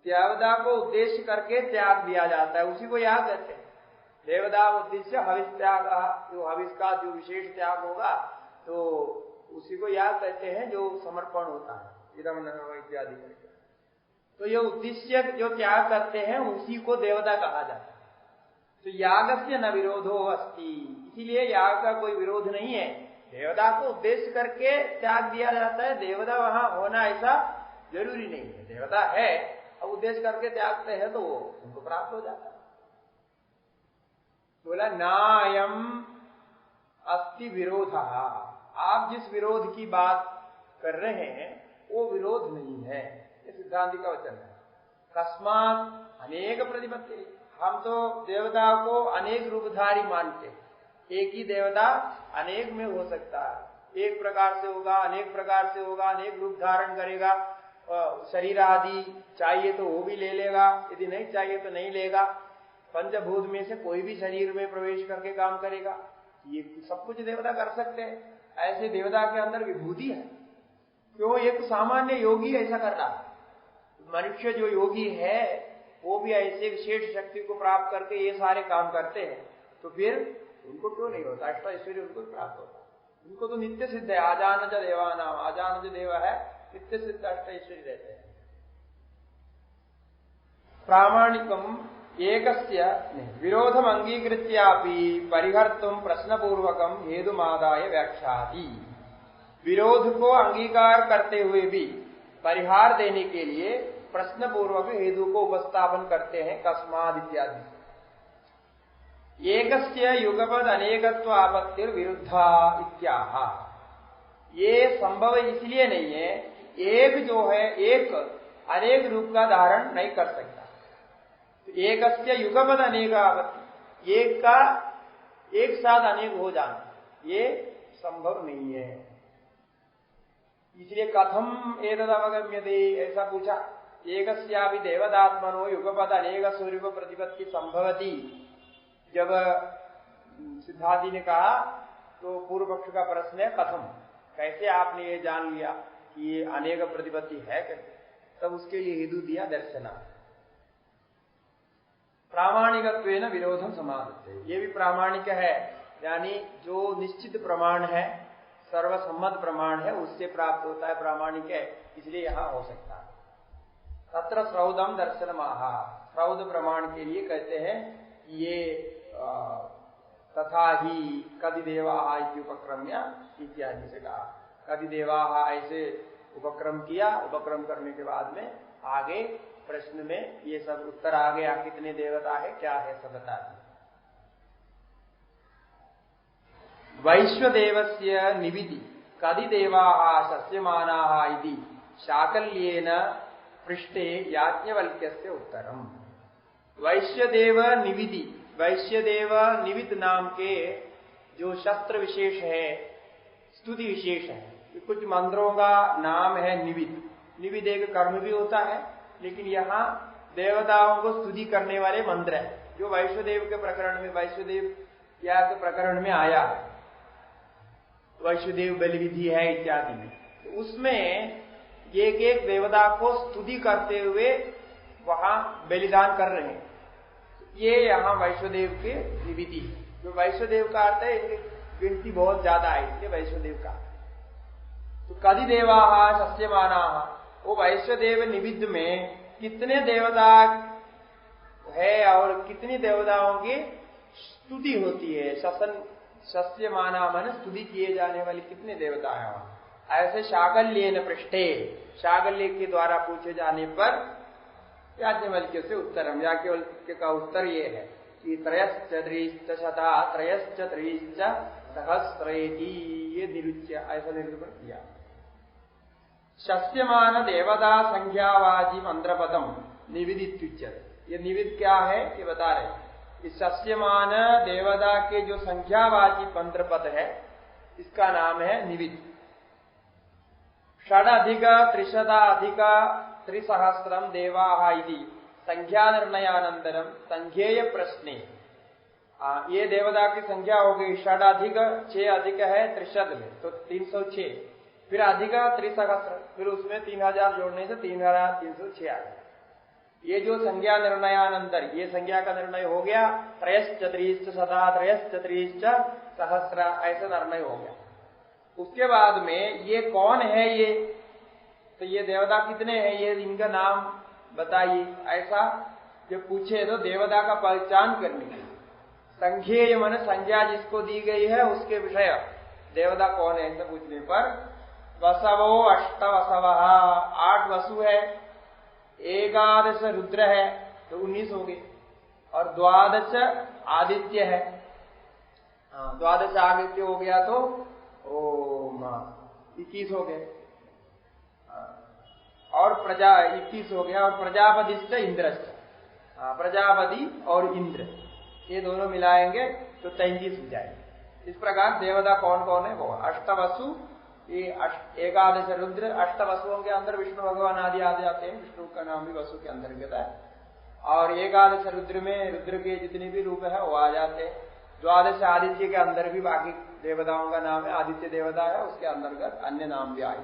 देवता को उद्देश्य करके त्याग दिया जाता है, उसी को याग कहते हैं। देवता उद्देश्य हविष त्याग, जो हविष का जो विशेष त्याग होगा तो उसी को याग कहते हैं, जो समर्पण होता है इदम नमः इत्यादि करके। तो ये उद्देश्य जो त्याग करते हैं उसी को देवता कहा जाता है। तो यागस्य न विरोधो अस्ति, इसीलिए याग का कोई विरोध नहीं है। देवता को उद्देश्य करके त्याग दिया जाता है, देवता वहां होना ऐसा जरूरी नहीं है। देवता है, अब उद्देश्य करके त्यागते हैं तो वो उनको प्राप्त हो जाता है। बोला नायम अस्ति विरोध, आप जिस विरोध की बात कर रहे हैं वो विरोध नहीं है, ये सिद्धांति का वचन है। कस्मात अनेक प्रतिपत्ति, हम तो देवता को अनेक रूपधारी मानते हैं। एक ही देवता अनेक में हो सकता है, एक प्रकार से होगा, अनेक प्रकार से होगा, अनेक रूप धारण करेगा। शरीर आदि चाहिए तो वो भी ले लेगा, यदि नहीं चाहिए तो नहीं लेगा। पंचभूत में से कोई भी शरीर में प्रवेश करके काम करेगा, ये सब कुछ देवता कर सकते हैं। ऐसे देवता के अंदर विभूति है। क्यों? एक सामान्य योगी ऐसा कर रहा है, मनुष्य जो योगी है वो भी ऐसे विशेष शक्ति को प्राप्त करके ये सारे काम करते हैं, तो फिर उनको क्यों नहीं होता? अष्ट ऐश्वर्य उनको प्राप्त होता है। उनको तो नित्य सिद्ध है, आजानज देवानाम, आजानज देव है, नित्य सिद्ध अष्ट ऐश्वर्य रहते हैं। प्रामाणिकम एकस्य विरोधम अंगीकृत्यापि परिहर्तुम प्रश्नपूर्वकम हेतुमादाय व्याख्याति। विरोध को अंगीकार करते हुए भी परिहार देने के लिए प्रश्न पूर्वक हेतु को उपस्थापन करते हैं, कस्माद इत्यादि। एकस्य युगपद अनेकत्व आपत्तिर विरुद्धा इत्याह। ये संभव इसलिए नहीं है, एक जो है एक अनेक रूप का धारण नहीं कर सकता। एकस्य युगपद अनेक आपत्ति, एक का एक साथ अनेक हो जाना ये संभव नहीं है। इसलिए कथम एतद अवगम्यते, ऐसा पूछा। एकस्यापि देवदात्मनो युगपद अनेक स्वरूप प्रतिपत्ति संभवति। जब सिद्धांति ने कहा तो पूर्व पक्ष का प्रश्न है कथम, कैसे आपने ये जान लिया कि ये अनेक प्रतिपत्ति है कैसे? तब उसके लिए हेतु दिया दर्शना। प्रामाणिकत्वेन विरोधम समाधत्ते, ये भी प्रामाणिक है, यानी जो निश्चित प्रमाण है, सर्वसम्मत प्रमाण है, उससे प्राप्त होता है, प्रामाणिक है, इसलिए यहां हो सकता है। तत्र श्रौदम दर्शनमाहा, श्रौद प्रमाण के लिए कहते हैं ये तथा ही कदि देवाहा उपक्रम्य इत्यादि से कहा। कदि देवाहा ऐसे उपक्रम किया, उपक्रम करने के बाद में आगे प्रश्न में ये सब उत्तर आ गया, कितने देवता है, क्या है, सब बता दिया। वैश्वदेवस्य निविधि कदि देवाः सस्यमानाः इति शाकल्येन पृष्ठे याज्ञवल्क्यस्य उत्तरम्। वैश्यदेव निविधि, वैश्यदेव निविद नाम के जो शस्त्र विशेष है, स्तुति विशेष है, कुछ मंत्रों का नाम है निविद। निविद एक कर्म भी होता है, लेकिन यहाँ देवताओं को स्तुति करने वाले मंत्र है, जो वैश्वदेव के प्रकरण में, वैश्वदेव या के प्रकरण में आया है, वैश्वदेव बलि विधि है इत्यादि में। तो उसमें एक एक देवता को स्तुति करते हुए वहां बलिदान कर रहे हैं। ये यहाँ वैश्वदेव के विधि है। जो वैश्वदेव का अर्थ है, इनकी गिनती बहुत ज्यादा है, इसलिए वैश्वदेव का। तो कदि देवाः सस्यमानाः, वो वैश्वदेव निविद में कितने देवता है और कितनी देवताओं की स्तुति होती है। सस्यमाना मन स्तुति किए जाने वाले कितने देवता है वहां, ऐसे शाकल्येन पृष्ठे, शाकल्य के द्वारा पूछे जाने पर याज्ञवल्क्य से उत्तरम, याज्ञवल्क्य का उत्तर ये है कि त्रयश्च त्रिश्च शता त्रयश्च त्रिश्च सहस्रेति, ये निरुच्य, ऐसा निरूपण किया। शस्यमान देवता संख्यावाजी मंत्रपदम निविदित्युच्यते। ये निविद क्या है ये बता रहे। इस शस्यमान देवता के जो संख्यावाची मंत्रपद है, इसका नाम है निविद। षडधिक त्रिशताधिक त्रिसहस्रम देवाः इति संख्या निर्णयानंतरम संख्येय प्रश्ने। ये देवता की संख्या हो गई षड अधिक 6 अधिक है त्रिशत में, तो 306। फिर अधिका त्रिसहस्र, फिर उसमें 3000 जोड़ने से 3306 आ गया। ये जो संज्ञा निर्णयानंतर ये संज्ञा का निर्णय हो गया, त्रयश्च त्रीश्च सदा त्रयश्च त्रीश्च सहस्र, ऐसा निर्णय हो गया। उसके बाद में ये कौन है ये, तो ये देवता कितने हैं, ये इनका नाम बताइए, ऐसा जब पूछे तो देवता का पहचान करने के लिए संख्येय मन संज्ञा जिसको दी गई है उसके विषय देवता कौन है ऐसा पूछने पर वसवो अष्ट वसव, 8 वसु है, 11 रुद्र है तो 19 हो गए, और 12 आदित्य है, 12 आदित्य हो गया तो 21 हो गए, और प्रजा 21 हो गया, और प्रजापतिश्च इंद्रश्च, प्रजापति और इंद्र ये दोनों मिलाएंगे तो 33 हो जाएंगे। इस प्रकार देवता कौन कौन है वो अष्टवसु, ये 11 रुद्र, 8 वसुओं के अंदर विष्णु भगवान आदि आदि आते हैं, विष्णु का नाम भी वसु के अंतर्गत है, और 11 रुद्र में रुद्र के जितने भी रूप है वो आ जाते हैं। 12 आदित्य के अंदर भी बाकी देवताओं का नाम है, आदित्य देवता है, उसके अंतर्गत अन्य नाम भी आए,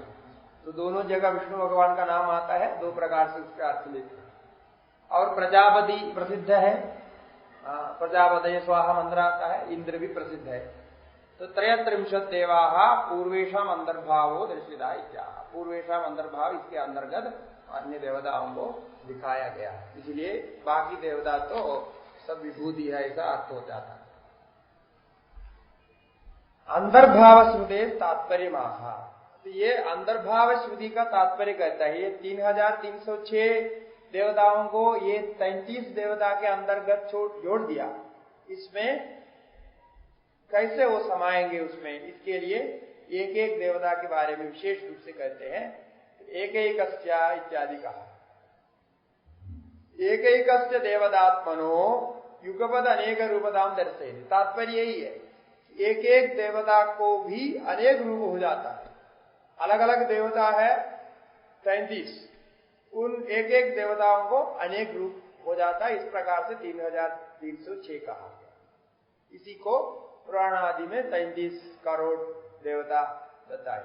तो दोनों जगह विष्णु भगवान का नाम आता है, 2 प्रकार से उसका अर्थ लेते हैं। और प्रजापति प्रसिद्ध है, प्रजापतये स्वाहा मंत्र आता है, इंद्र भी प्रसिद्ध है। तो 33 देवा पूर्वेशम अंतर्भावो दर्शिता, पूर्वेशम अंतर्भाव इसके अंतर्गत अन्य देवताओं को दिखाया गया, इसलिए बाकी देवता तो सब विभूति है ऐसा अर्थ हो जाता है। अंतर्भाव श्रुते तात्पर्य माहा, तो ये अंतर्भाव श्रुति का तात्पर्य कहता है, ये 3306 देवताओं को ये 33 देवता के अंतर्गत जोड़ दिया, इसमें कैसे वो समाएंगे उसमें, इसके लिए एक एक देवता के बारे में विशेष रूप से कहते हैं। एक एक इत्यादि कहा, एक एक देवतात्मनो युगपद अनेक रूपदाम दर्शे, तात्पर्य यही है, एक एक देवता को भी अनेक रूप हो जाता है, अलग अलग देवता है 33, उन एक एक देवताओं को अनेक रूप हो जाता है, इस प्रकार से 3306 कहा गया। इसी को पुराण आदि में 33 करोड़ देवता बताए।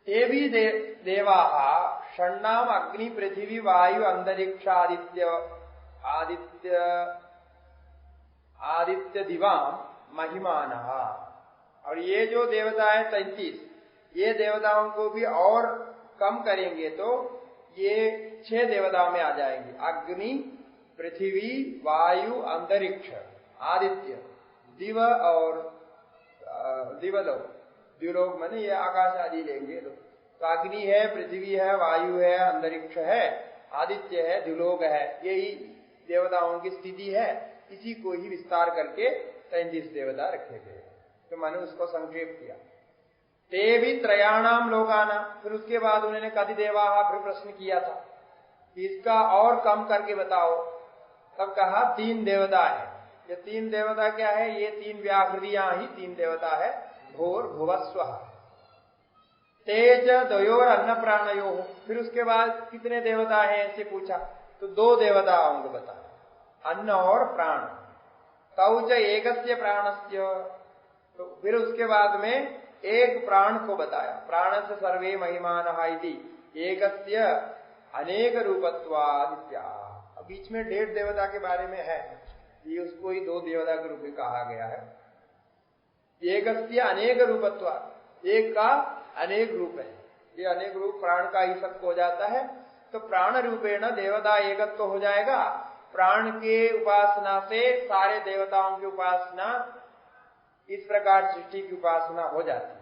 ये भी देवा षण्णाम अग्नि पृथ्वी वायु अंतरिक्ष आदित्य दिवाम महिमान, और ये जो देवता है 33, ये देवताओं को भी और कम करेंगे तो ये 6 देवताओं में आ जाएंगे, अग्नि पृथ्वी वायु अंतरिक्ष आदित्य दिव और दिवलोक, द्विलोक माने ये आकाश आदि लेंगे तो अग्नि है, पृथ्वी है, वायु है, अंतरिक्ष है, आदित्य है, द्विलोक है, यही देवताओं की स्थिति है। इसी को ही विस्तार करके 33 देवता रखे गए, तो मैंने उसको संक्षेप किया। ते भी त्रयाणाम लोकाना, फिर उसके बाद उन्होंने कति देवा फिर प्रश्न किया था कि इसका और कम करके बताओ, तब कहा 3 देवता है। ये 3 देवता क्या है, ये 3 व्याकृतियां ही 3 देवता है, भोर भुवस्व तेज द्वयोर अन्न प्राणयो। फिर उसके बाद कितने देवता है ऐसे पूछा, तो 2 देवताओं को बताया, अन्न और प्राण। तौच एकस्य प्राणस्य, तो फिर उसके बाद में एक प्राण को बताया, प्राण से सर्वे महिमान हाइति एकस्य अनेक रूपत्वादित्या। बीच में 1.5 देवता के बारे में है, ये उसको ही 2 देवता के रूप में कहा गया है। एकस्य अनेक रूपत्वा, एक का अनेक रूप है, ये अनेक रूप प्राण का ही सबको हो जाता है, तो प्राण रूपेण देवता एकत्व हो जाएगा। प्राण के उपासना से सारे देवताओं की उपासना, इस प्रकार सृष्टि की उपासना हो जाती है।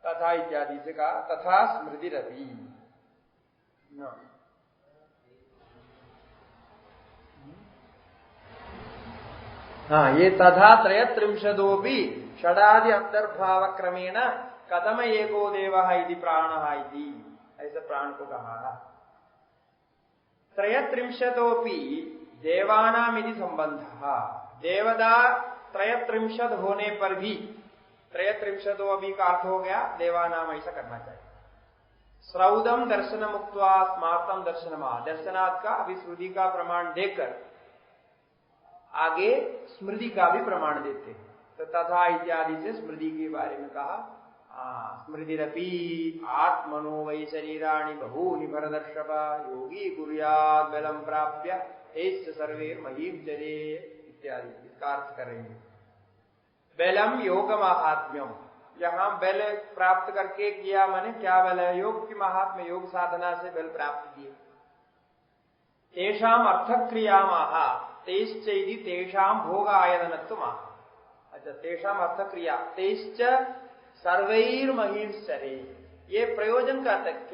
तथा इत्यादि से कहा, तथा स्मृति रवि ये तथा 33 भी षडादि अंतर्भाव क्रमेण कथम एको देव इति प्राण इति, ऐसे प्राण को कहा। 33 देवानाम इति संबंध, देवता 33 होने पर भी 33 अभी का अर्थ हो गया देवानाम, ऐसा करना चाहिए। श्रौदम दर्शन मुक्त्वा स्मार्तम दर्शनमा, दर्शनाथ का अभी श्रुति का प्रमाण देकर आगे स्मृति का भी प्रमाण देते हैं। तो तथा इत्यादि से स्मृति के बारे में कहा। स्मृतिरपि आत्मनो वै शरीराणि बहूनि भरदर्शभ योगी कुर्यात् बलं प्राप्य तेश्च सर्वे महीम चरे इत्यादि। इसका अर्थ करेंगे। बलम योग महात्म्यम, यहां बल प्राप्त करके किया माने क्या बल है? योग की महात्म्य, योग साधना से बल प्राप्त किए। तेषाम अर्थक्रियामाह तेश्च इति तेषाम भोग आयतनत्व माह। अच्छा, तेषाम अर्थक्रिया तेश्च सर्वैर महीश्चरे, ये प्रयोजन का तक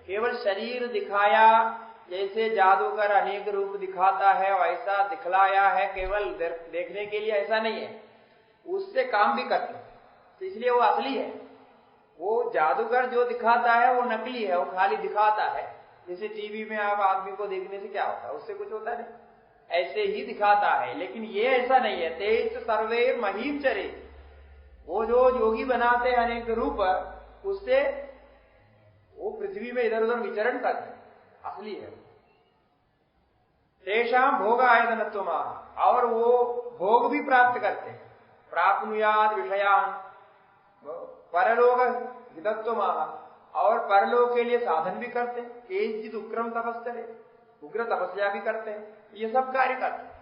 केवल शरीर दिखाया, जैसे जादूगर अनेक रूप दिखाता है वैसा दिखलाया है केवल देखने के लिए, ऐसा नहीं है। उससे काम भी करते, तो इसलिए वो असली है। वो जादूगर जो दिखाता है वो नकली है, वो खाली दिखाता है। जैसे टीवी में आप आदमी को देखने से क्या होता है? उससे कुछ होता नहीं, ऐसे ही दिखाता है। लेकिन ये ऐसा नहीं है। तेज सर्वे महीम चरे, वो जो योगी बनाते हैं अनेक रूप, उससे वो पृथ्वी में इधर उधर विचरण करते, असली है। तेषाम भोग आयतनत्व, और वो भोग भी प्राप्त करते हैं। प्राप्नुयाद विषयान परलोक हितत्व, और परलोक के लिए साधन भी करते हैं। केचित उग्रम तपस्या, उग्र तपस्या भी करते हैं। ये सब कार्य करते हैं।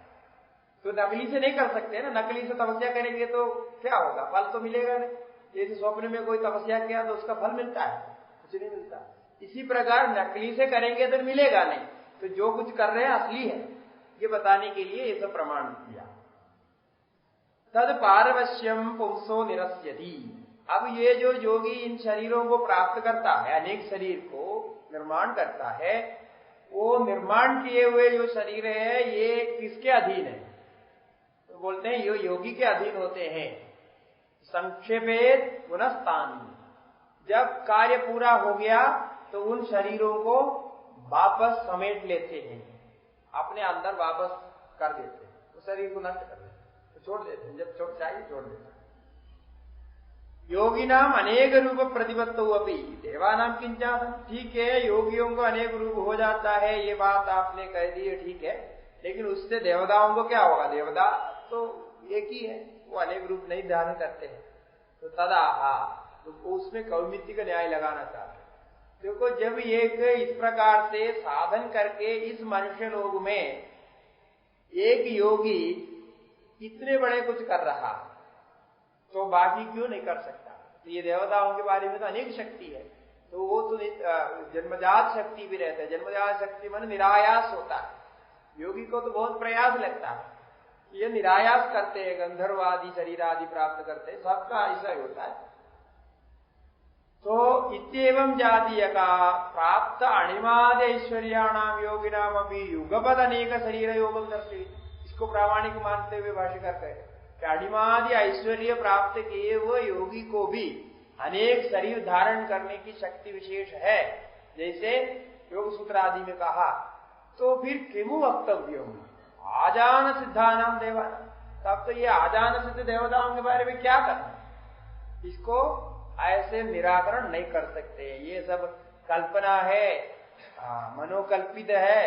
तो नकली से नहीं कर सकते ना, नकली से तपस्या करेंगे तो क्या होगा? फल तो मिलेगा नहीं। जैसे स्वप्न में कोई तपस्या किया तो उसका फल मिलता है, कुछ नहीं मिलता। इसी प्रकार नकली से करेंगे तो मिलेगा नहीं। तो जो कुछ कर रहे हैं असली है, ये बताने के लिए ये सब प्रमाण किया। तद पारवश्यम पुंसो निरस्यति, अब ये जो योगी इन शरीरों को प्राप्त करता है, अनेक शरीर को निर्माण करता है, वो निर्माण किए हुए जो शरीर है ये किसके अधीन है? तो बोलते हैं ये योगी के अधीन होते हैं। संक्षेपेत पुनस्तान, जब कार्य पूरा हो गया तो उन शरीरों को वापस समेट लेते हैं, अपने अंदर वापस कर देते हैं। तो शरीर को नष्ट कर देते हैं, तो छोड़ देते हैं, जब छोड़ चाहिए छोड़ देते हैं। योगी नाम अनेक रूप प्रतिपत्त अपनी देवानाम किंचातम, ठीक है योगियों को अनेक रूप हो जाता है, ये बात आपने कह दी है, ठीक है। लेकिन उससे देवताओं को क्या होगा? देवता तो एक ही है, वो अनेक रूप नहीं धारण करते हैं। तो तदाहा, तो उसमें कौमित्य का न्याय लगाना चाहते हैं। देखो, जब एक इस प्रकार से साधन करके इस मनुष्य लोग में एक योगी इतने बड़े कुछ कर रहा, तो बाकी क्यों नहीं कर सकता? तो ये देवताओं के बारे में तो अनेक शक्ति है, तो वो तो जन्मजात शक्ति भी रहता है। जन्मजात शक्ति मन निरायास होता है। योगी को तो बहुत प्रयास लगता है, ये निरायास करते हैं, गंधर्व आदि शरीर आदि प्राप्त करते हैं, सबका ऐसा ही होता है। तो इत्येवं जातीय का प्राप्त अणिमाद ऐश्वर्याणाम योगिनाम अभी युगपद अनेक शरीर योगम दर्शे, इसको प्रामाणिक मानते हुए भाष्यकार कहते हैं कि अणिमादि ऐश्वर्य प्राप्त किए हुए योगी को भी अनेक शरीर धारण करने की शक्ति विशेष है, जैसे योग सूत्र आदि में कहा। तो फिर किमु वक्तव्य आजान सिद्धानाम देवाना, तब तो ये आजान सिद्ध देवताओं के बारे में क्या करना? इसको ऐसे निराकरण नहीं कर सकते। ये सब कल्पना है, मनोकल्पित है,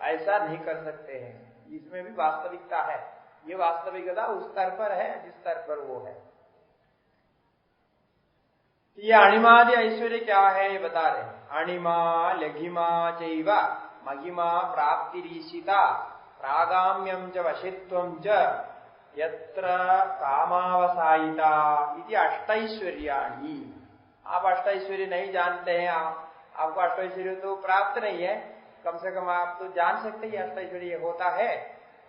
ऐसा नहीं कर सकते हैं। इसमें भी वास्तविकता है। ये वास्तविकता उस स्तर पर है जिस स्तर पर वो है। ये अणिमादि ऐश्वर्य क्या है ये बता रहे हैं। अणिमा लघिमा चैव महिमा प्राप्तिरीशिता प्रागाम्यम च वशित्वम च यत्र कामावसायिता इति अष्टैश्वर्याणि। आप अष्टैश्वर्य नहीं जानते हैं, आपको अष्टैश्वर्य तो प्राप्त नहीं है, कम से कम आप तो जान सकते हैं अष्टैश्वर्य होता है।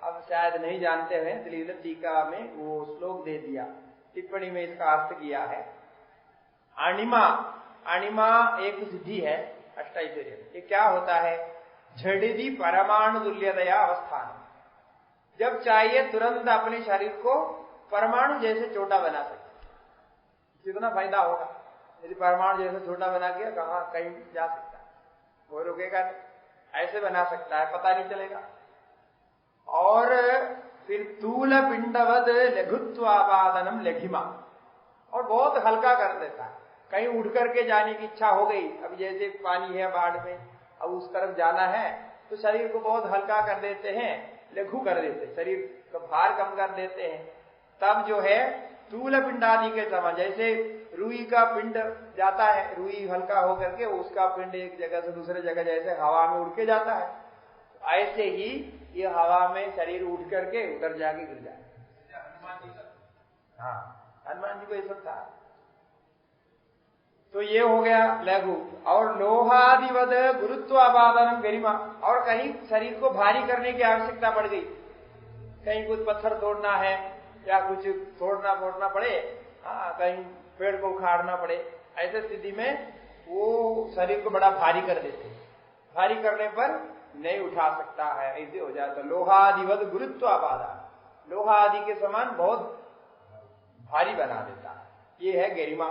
अब शायद नहीं जानते हैं, इसलिए टीका में वो श्लोक दे दिया, टिप्पणी में इसका अर्थ किया है। अणिमा, अणिमा एक सिद्धि है अष्टैश्वर्य। ये क्या होता है? झड़िदी परमाणु तुल्यतया अवस्थान, जब चाहिए तुरंत अपने शरीर को परमाणु जैसे छोटा बना सकते। कितना फायदा होगा यदि परमाणु जैसे छोटा बना के कहां कहीं जा सकता है, वो रुकेगा नहीं, ऐसे बना सकता है, पता नहीं चलेगा। और फिर तूल पिंडवद लघुत्वापादनम लघिमा, और बहुत हल्का कर देता है। कहीं उठ करके जाने की इच्छा हो गई, अब जैसे पानी है बाढ़ में, अब उस तरफ जाना है तो शरीर को बहुत हल्का कर देते हैं, लघु कर देते हैं, शरीर का भार कम कर देते हैं। तब जो है स्थूल पिंड आदि के समान, जैसे रुई का पिंड जाता है, रुई हल्का होकर के उसका पिंड एक जगह से दूसरे जगह जैसे हवा में उड़ के जाता है, ऐसे ही ये हवा में शरीर उठ करके उधर जाके गिर जाए। हाँ, हनुमान जी को ये सब था। तो ये हो गया लघु। और लोहादिवद गुरुत्वापादनम गरिमा, और कहीं शरीर को भारी करने की आवश्यकता पड़ गई, कहीं कुछ पत्थर तोड़ना है या कुछ तोड़ना फोड़ना पड़े, हाँ, कहीं पेड़ को उखाड़ना पड़े, ऐसे स्थिति में वो शरीर को बड़ा भारी कर देते, भारी करने पर नहीं उठा सकता है, ऐसे हो जाता। लोहादिवद गुरुत्वापादान, लोहा आदि के समान बहुत भारी बना देता है, ये है गरिमा।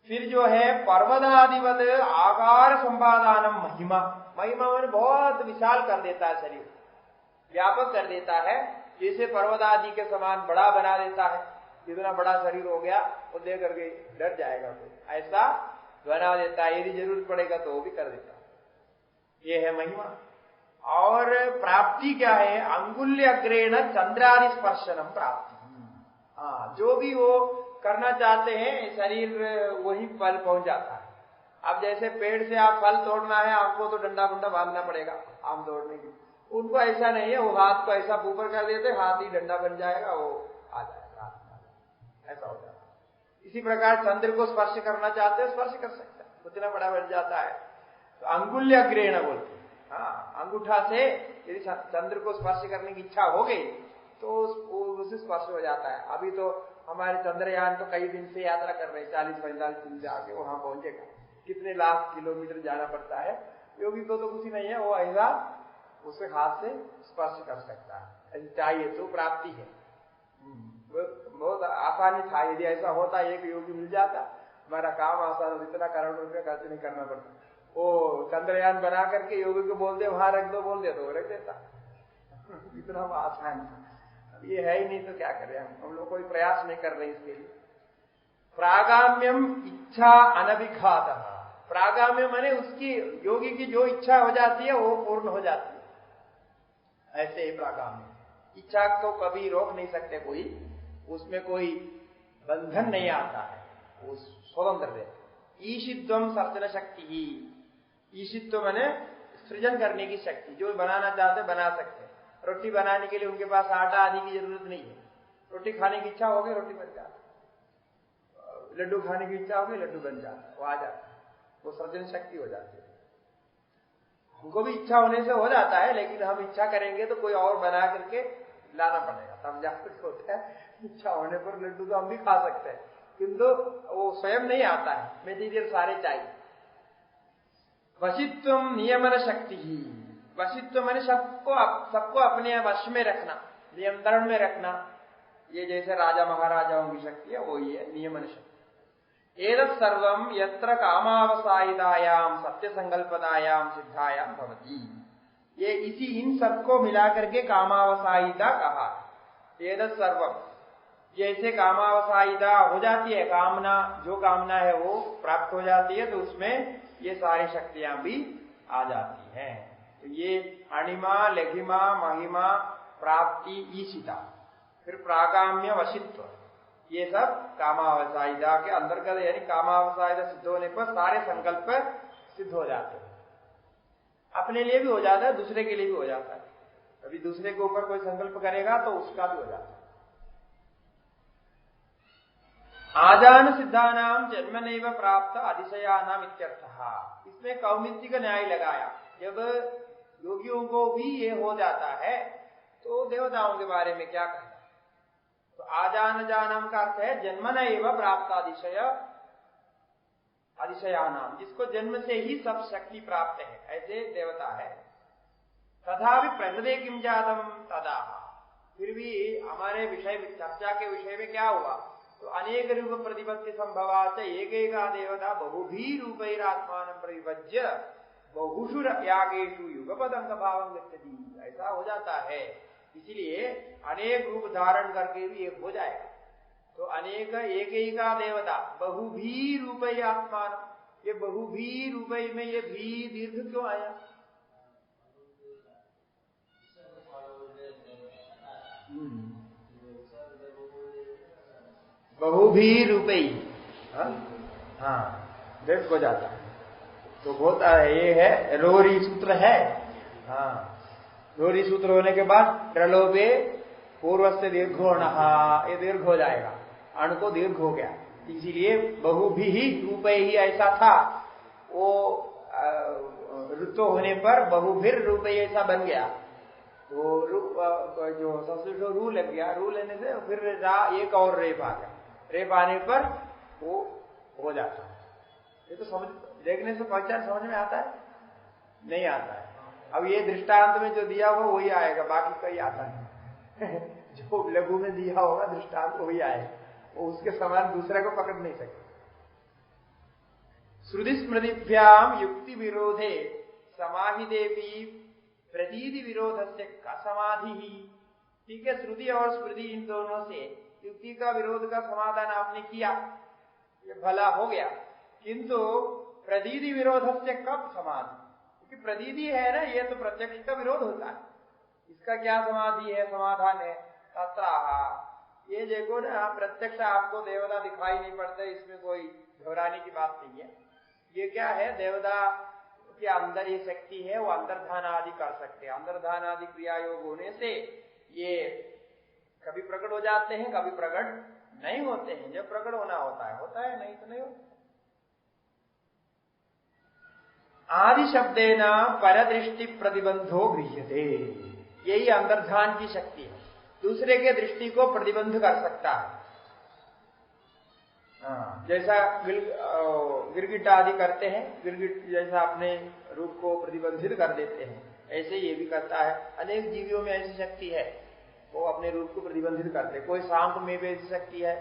फिर जो है पर्वतादिवद आकार संपादानम महिमा, महिमा मैंने बहुत विशाल कर देता है, शरीर व्यापक कर देता है, जैसे पर्वत आदि के समान बड़ा बना देता है। इतना बड़ा शरीर हो गया वो देख करके डर जाएगा, तो ऐसा बना देता है, यदि जरूरत पड़ेगा तो वो भी कर देता है। ये है महिमा। और प्राप्ति क्या है? अंगुल्य अग्रेण चंद्रादि स्पर्शनम प्राप्ति। हाँ, जो भी वो करना चाहते हैं शरीर वही फल पहुंच जाता है। अब जैसे पेड़ से आप फल तोड़ना है, आपको तो डंडा बुंडा बांधना पड़ेगा आम तोड़ने की, उनको ऐसा नहीं है, वो हाथ को ऐसा ऊपर कर देते, हाथ ही डंडा बन जाएगा, वो आ जाएगा, ऐसा हो जाता है। इसी प्रकार चंद्र को स्पर्श करना चाहते हैं, स्पर्श कर सकते हैं, उतना बड़ा बन जाता है। तो अंगुल्य अग्रेण बोलते, हाँ, अंगूठा से यदि चंद्र को स्पर्श करने की इच्छा हो गई तो उससे स्पर्श हो जाता है। अभी तो हमारे चंद्रयान तो कई दिन से यात्रा कर रहे हैं, 40-45 दिन से आगे वहां पहुंचेगा, कितने लाख किलोमीटर जाना पड़ता है। योगी को तो कुछ नहीं है, वो ऐसा उसे हाथ से स्पर्श कर सकता है, ऐसे चाहिए तो प्राप्ति है। बहुत आसानी था, यदि ऐसा होता एक योगी मिल जाता हमारा काम आसान, इतना करोड़ रुपया खर्च नहीं करना पड़ता। वो चंद्रयान बना करके योगी को बोल दे वहां रख दो, बोल दे तो रख देता, इतना आसान था। ये है ही नहीं तो क्या करें हम लोग कोई प्रयास नहीं कर रहे इसके लिए। प्रागाम्यम इच्छा अनभिघात, प्रागाम्य माने उसकी योगी की जो इच्छा हो जाती है वो पूर्ण हो जाती है, ऐसे ही प्रागाम्य। इच्छा को कभी रोक नहीं सकते कोई, उसमें कोई बंधन नहीं आता है, वो स्वतंत्र रहते। ईशित्वम सर्जन शक्ति ही, ईशित्व माने सृजन करने की शक्ति, जो बनाना चाहते बना सकते। रोटी बनाने के लिए उनके पास आटा आदि की जरूरत नहीं है, रोटी खाने की इच्छा हो गई रोटी बन जाती, लड्डू खाने की इच्छा हो गई लड्डू बन जाता, वो आ जाता, वो सृजन शक्ति हो जाती है। उनको भी इच्छा होने से हो जाता है, लेकिन हम इच्छा करेंगे तो कोई और बना करके लाना पड़ेगा, तब जाकर होता है। इच्छा होने पर लड्डू तो हम भी खा सकते हैं, किंतु वो स्वयं नहीं आता है, मेटीरियल सारे चाहिए। वशित्व नियमन शक्ति ही, वशित्व मैंने सबको अपने वश में रखना, नियंत्रण में रखना, ये जैसे राजा महाराजाओं की शक्ति है वो ये नियमन शक्ति। एतत् सर्वम यत्र कामावसायितायाम सत्य संकल्पनायाम सिद्धायाम भवति, ये इसी इन सबको मिलाकर के कामावसायिता कहा। एतत् सर्वम, जैसे कामावसायिता हो जाती है, कामना जो कामना है वो प्राप्त हो जाती है, तो उसमें ये सारी शक्तियां भी आ जाती हैं। तो ये अणिमा, लघिमा, महिमा, प्राप्ति, ईशिता, फिर प्रागाम्य, वशित्व, ये सब कामावसायिता के अंतर्गत, यानी कामावसायिता सिद्ध होने पर सारे संकल्प सिद्ध हो जाते हैं। अपने लिए भी हो जाता है, दूसरे के लिए भी हो जाता है। कभी दूसरे के ऊपर कोई संकल्प करेगा तो उसका भी हो जाता है। आजान सिद्धानाम जन्मनैव प्राप्त अधिशयानाम इत्यर्थः, इसमें कौमित्तिक न्याय लगाया। जब योगियों को भी ये हो जाता है तो देवताओं के बारे में क्या कहना? तो आजान जानम का अर्थ है जन्मनैव प्राप्त अधिशय, अधिशयानाम, जिसको जन्म से ही सब शक्ति प्राप्त है, ऐसे देवता है। तथापि प्रकृति किम जातम तदा, फिर भी हमारे विषय चर्चा के विषय में क्या हुआ? तो अनेक रूप प्रतिपत्ति संभवाच एकेका देवता बहुभी रूपैरात्मान प्रतिपज्य बहुषु यागेषु युगपदंग भावं गच्छति, ऐसा हो जाता है। इसलिए अनेक रूप धारण करके भी एक हो जाएगा। तो अनेक एकेका देवता बहुभी रूपै आत्मान, ये बहुभी रूपै में ये भी दीर्घ क्यों आया? बहुभी रूपई, हाँ दीर्घ हो जाता है। तो बोलता है ये है रोरी सूत्र है। हाँ रोरी सूत्र होने के बाद प्रलोभे पूर्व से दीर्घो नहा, ये दीर्घ हो जाएगा, अण को दीर्घ हो गया, इसीलिए बहुभी ही रूपये ही ऐसा था, वो ऋतु होने पर बहुभिर रूपये ऐसा बन गया। तो जो सबसे जो रू लग गया, रू लेने से फिर एक और रेप आ गया, रेप आने पर वो हो जाता है। ये तो समझ देखने से पहचान समझ में आता है? नहीं आता है। अब ये दृष्टांत में जो दिया हुआ वही आएगा, बाकी कोई आता नहीं। जो लघु में दिया होगा दृष्टांत वही आएगा, वो उसके समान दूसरे को पकड़ नहीं सकते। श्रुति स्मृतिभ्याम युक्ति विरोधे समाहिदेवी प्रतीति विरोध से का समाधि ही। ठीक है, श्रुति और स्मृति इन दोनों से युक्ति का विरोध का समाधान आपने किया, ये भला हो गया, किंतु प्रतीति विरोध से कब समाधि? क्योंकि प्रतीति है ना, ये तो प्रत्यक्ष का विरोध होता है, इसका क्या समाधि है, समाधान है? तथा ये देखो ना, प्रत्यक्ष आपको देवता दिखाई नहीं पड़ते, इसमें कोई घबराने की बात नहीं है। ये क्या है, देवता के अंदर ये शक्ति है, वो अंतर्धान आदि कर सकते हैं। अंतर्धान आदि क्रिया योग होने से ये कभी प्रकट हो जाते हैं, कभी प्रकट नहीं होते हैं। जब प्रकट होना होता है, नहीं तो नहीं होता। आदि शब्देना परदृष्टि प्रतिबंधो गृह्यते, यही अंतर्धान की शक्ति है, दूसरे के दृष्टि को प्रतिबंध कर सकता है। जैसा गिरगिट आदि करते हैं, गिरगिट जैसा अपने रूप को प्रतिबंधित कर देते हैं, ऐसे ये भी करता है। अनेक जीवियों में ऐसी शक्ति है, वो अपने रूप को प्रतिबंधित करते हैं। कोई सांप में भी ऐसी शक्ति है,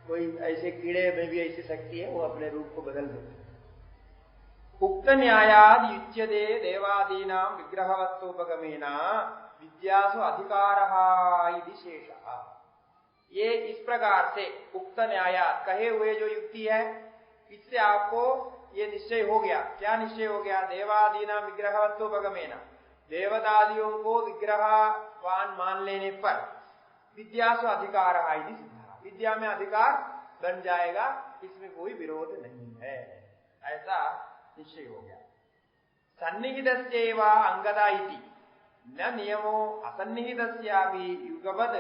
कोई ऐसे कीड़े में भी ऐसी शक्ति है, वो अपने रूप को बदल देते हैं। उक्त न्यायाद युज्यते देवादीनां विग्रहवत्तोपगमेना विद्यासु अधिकारः इति शेषः। ये इस प्रकार से उक्त न्यायात कहे हुए जो युक्ति है, इससे आपको ये निश्चय हो गया। क्या निश्चय हो गया? देवादीनां विग्रहवत्तोपगमेना, देवतादियों को विग्रहवान मान लेने पर विद्यासु अधिकारः इति सिद्धः, विद्या में अधिकार बन जाएगा, इसमें कोई विरोध नहीं है, ऐसा निश्चय हो गया। सन्निहितस्यैव अंगदा इति न नियमो असन्निहितस्यापि युगपद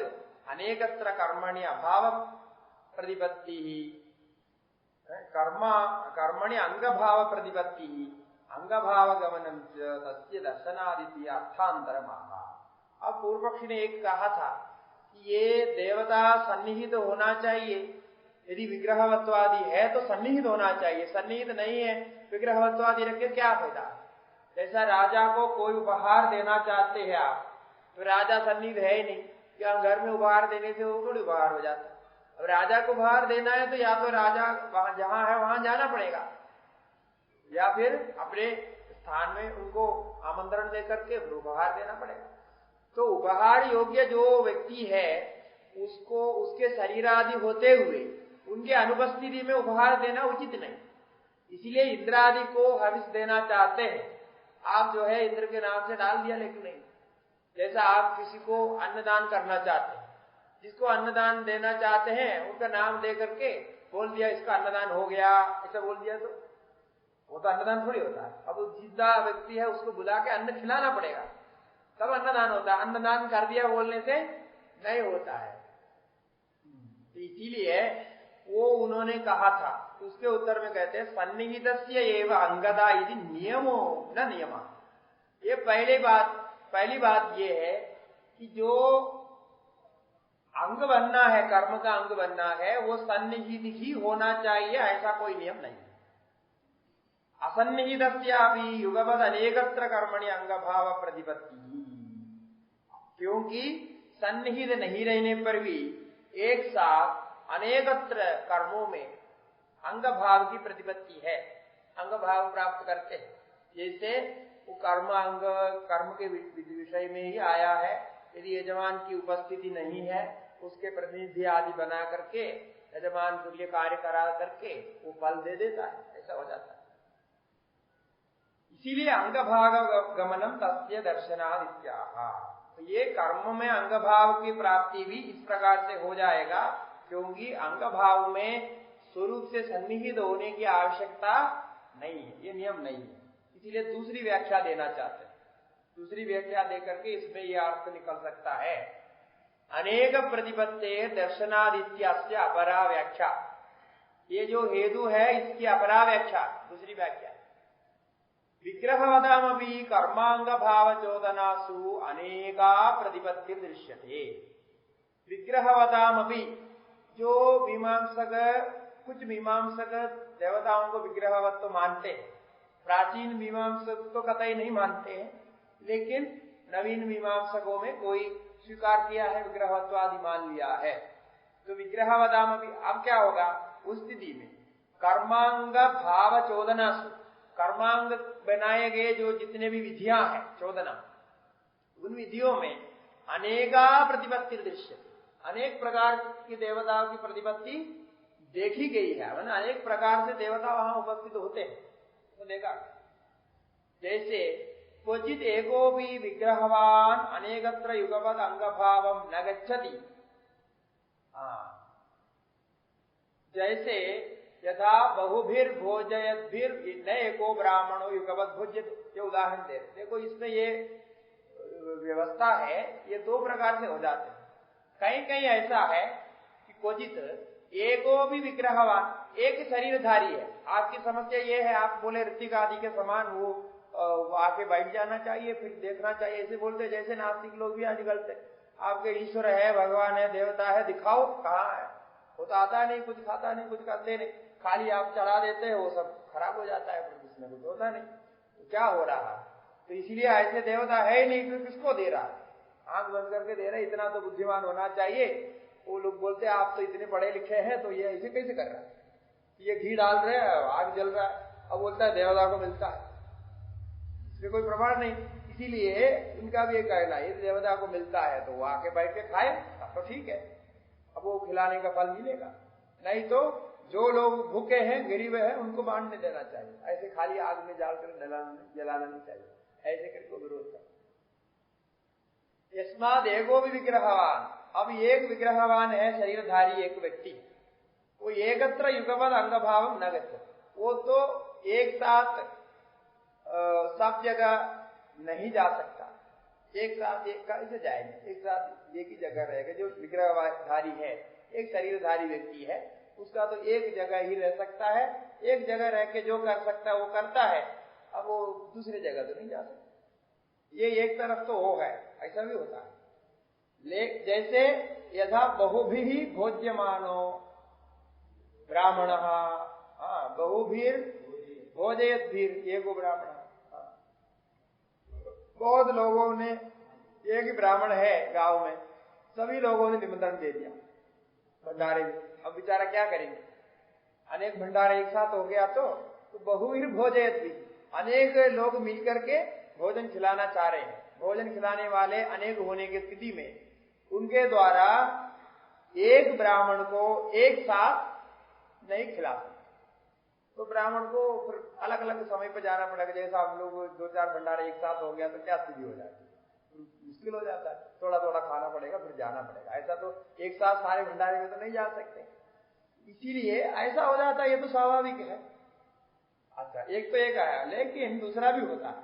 अनेकत्र कर्मणि अभाव प्रतिपत्ति, कर्मणि अंगभाव प्रतिपत्ति अंगभाव गमनम च तस्य दर्शनादिति अर्थांतरमाह। अब पूर्व पक्षी ने एक कहा था कि ये देवता सन्निहित होना चाहिए, यदि विग्रहवत्वादि है तो सन्निहित होना चाहिए, सन्निहित नहीं है विग्रहवत्वादि रख के क्या फायदा? जैसा राजा को कोई उपहार देना चाहते हैं आप, तो राजा सन्निहित है ही नहीं, क्या घर में उपहार देने से वो थोड़ी उपहार हो जाता। अब राजा को उपहार देना है तो या तो राजा वहां जहां है वहां जाना पड़ेगा, या फिर अपने स्थान में उनको आमंत्रण देकर के उपहार देना पड़ेगा। तो उपहार योग्य जो व्यक्ति है उसको उसके शरीर आदि होते हुए उनके अनुपस्थिति में उपहार देना उचित नहीं। इसीलिए इंद्र आदि को हविष देना चाहते हैं आप, जो है इंद्र के नाम से डाल दिया, लेकिन नहीं। जैसा आप किसी को अन्नदान करना चाहते हैं, जिसको अन्नदान देना चाहते हैं उनका नाम दे करके बोल दिया इसका अन्नदान हो गया, ऐसा बोल दिया तो वो तो अन्नदान थोड़ी होता है। अब जिद्दा व्यक्ति है उसको बुला के अन्न खिलाना पड़ेगा, तब अन्नदान होता है। अन्नदान कर दिया बोलने से नहीं होता है। तो इसीलिए वो उन्होंने कहा था, उसके उत्तर में कहते हैं सन्निहितस्य एव अंगदा यदि नियमो न नियमा। ये पहली बात ये है कि जो अंग बनना है, कर्म का अंग बनना है, वो सन्निहित ही होना चाहिए, ऐसा कोई नियम नहीं। असन्निहितस्यापि युगपद अनेकत्र कर्मणि अंगभाव प्रतिपत्ति, क्योंकि सन्निहित नहीं रहने पर भी एक साथ अनेकत्र कर्मों में अंग भाव की प्रतिपत्ति है, अंग भाव प्राप्त करते हैं। जैसे वो कर्म के विषय में ही आया है, यदि यजमान की उपस्थिति नहीं है उसके प्रतिनिधि आदि बना करके यजमान तुल्य कार्य करा करके वो फल दे देता है, ऐसा हो जाता है। इसीलिए अंग भाग गमनम तस्य दर्शनादित्याह। तो ये कर्म में अंग भाव की प्राप्ति भी इस प्रकार से हो जाएगा, क्योंकि अंग भाव में स्वरूप से सन्निहित होने की आवश्यकता नहीं है, ये नियम नहीं है। इसीलिए दूसरी व्याख्या देना चाहते हैं। दूसरी व्याख्या देकर के इसमें यह अर्थ निकल सकता है, अनेक प्रतिपत्ते दर्शनादित्य अपरा व्याख्या। ये जो हेतु है इसकी अपरा व्याख्या, दूसरी व्याख्या, विग्रहवदामपि कर्मांग भाव चोदनासु अनेका प्रतिपत्ति दृश्यते। विग्रहवदामपि, जो मीमांसक, कुछ मीमांसक देवताओं को विग्रहवत तो मानते हैं, प्राचीन मीमांसक तो कतई नहीं मानते हैं, लेकिन नवीन मीमांसकों में कोई स्वीकार किया है, विग्रहवत्वादि मान लिया है। तो विग्रहवदामपि अब क्या होगा उस स्थिति में, कर्मांग भाव चोदनासु, कर्मांग बनाए गए जो जितने भी विधियां हैं, चोदना, उन विधियों में अनेका प्रतिपत्ति दृश्य, अनेक प्रकार की देवताओं की प्रतिपत्ति देखी गई है। अनेक प्रकार से देवता वहां उपस्थित होते हैं, तो देखा। जैसे क्वचित एको भी विग्रहवान अनेकत्र युगपद अंगभावम न गच्छति। जैसे यथा बहुभिर भोजयद्भिर न एको ब्राह्मणो युगपद भोज्यते, ये उदाहरण दे। देखो इसमें ये व्यवस्था है, ये दो प्रकार से हो जाते हैं। कहीं कहीं ऐसा है कि क्वचित एको भी विग्रहवान, एक शरीरधारी है। आपकी समस्या ये है, आप बोले ऋतिक आदि के समान वो आके बैठ जाना चाहिए, फिर देखना चाहिए, ऐसे बोलते जैसे नास्तिक लोग भी आजकल से, आपके ईश्वर है, भगवान है, देवता है, दिखाओ कहाँ है। वो तो आता नहीं, कुछ खाता नहीं, कुछ करते नहीं, खाली आप चढ़ा देते हैं, वो सब खराब हो जाता है, फिर कुछ न कुछ होता नहीं। तो क्या हो रहा है? तो इसलिए ऐसे देवता है ही नहीं, फिर किसको दे रहा है? आंख बंद करके दे रहे, इतना तो बुद्धिमान होना चाहिए। वो लोग बोलते हैं आप तो इतने पढ़े लिखे हैं, तो ये ऐसे कैसे कर रहा है? ये घी डाल रहे हैं, आग जल रहा है, अब बोलता है देवता को मिलता है, इसमें कोई प्रमाण नहीं। इसीलिए उनका भी ये कहना है, देवता को मिलता है तो वो आके बैठ के खाए, अब तो ठीक है, अब वो खिलाने का फल मिलेगा। नहीं तो जो लोग भूखे हैं, गरीब हैं, उनको बांटने देना चाहिए, ऐसे खाली आग में डालकर जलाना नहीं चाहिए, ऐसे करके विरोध कर। यस्माद एको भी विग्रहवान, अब एक विग्रहवान है शरीरधारी एक व्यक्ति, वो एकत्र युगपद अंगभाव न गच्छति, वो तो एक साथ सब जगह नहीं जा सकता, एक साथ एक कैसे जाएंगे, एक साथ एक ही जगह रहेगा। जो विग्रहधारी है, एक शरीरधारी व्यक्ति है, उसका तो एक जगह ही रह सकता है, एक जगह रह के जो कर सकता है वो करता है, अब वो दूसरी जगह तो नहीं जा सकता। ये एक तरफ तो वो है, ऐसा भी होता है। जैसे यथा बहुभी भोज्यमानो ब्राह्मण, बहुभीर भोजयद्भिर एको ब्राह्मण, बहुत लोगों ने, एक ही ब्राह्मण है गांव में, सभी लोगों ने निमंत्रण दे दिया भंडारे में। अब बेचारा क्या करेंगे, अनेक भंडारे एक साथ हो गया तो बहुवीर भोजयद्भिर, अनेक लोग मिलकर के भोजन खिलाना चाह रहे हैं। भोजन खिलाने वाले अनेक होने की स्थिति में उनके द्वारा एक ब्राह्मण को एक साथ नहीं खिला सकते, तो ब्राह्मण को फिर अलग अलग समय पर जाना पड़ेगा। जैसा हम लोग 2-4 भंडारे एक साथ हो गया तो क्या स्थिति हो जाती है, मुश्किल हो जाता है, थोड़ा थोड़ा खाना पड़ेगा, फिर जाना पड़ेगा। ऐसा तो एक साथ सारे भंडारे में तो नहीं जा सकते, इसीलिए ऐसा हो जाता है, ये तो स्वाभाविक है। अच्छा, एक तो एक आया, लेकिन दूसरा भी होता है,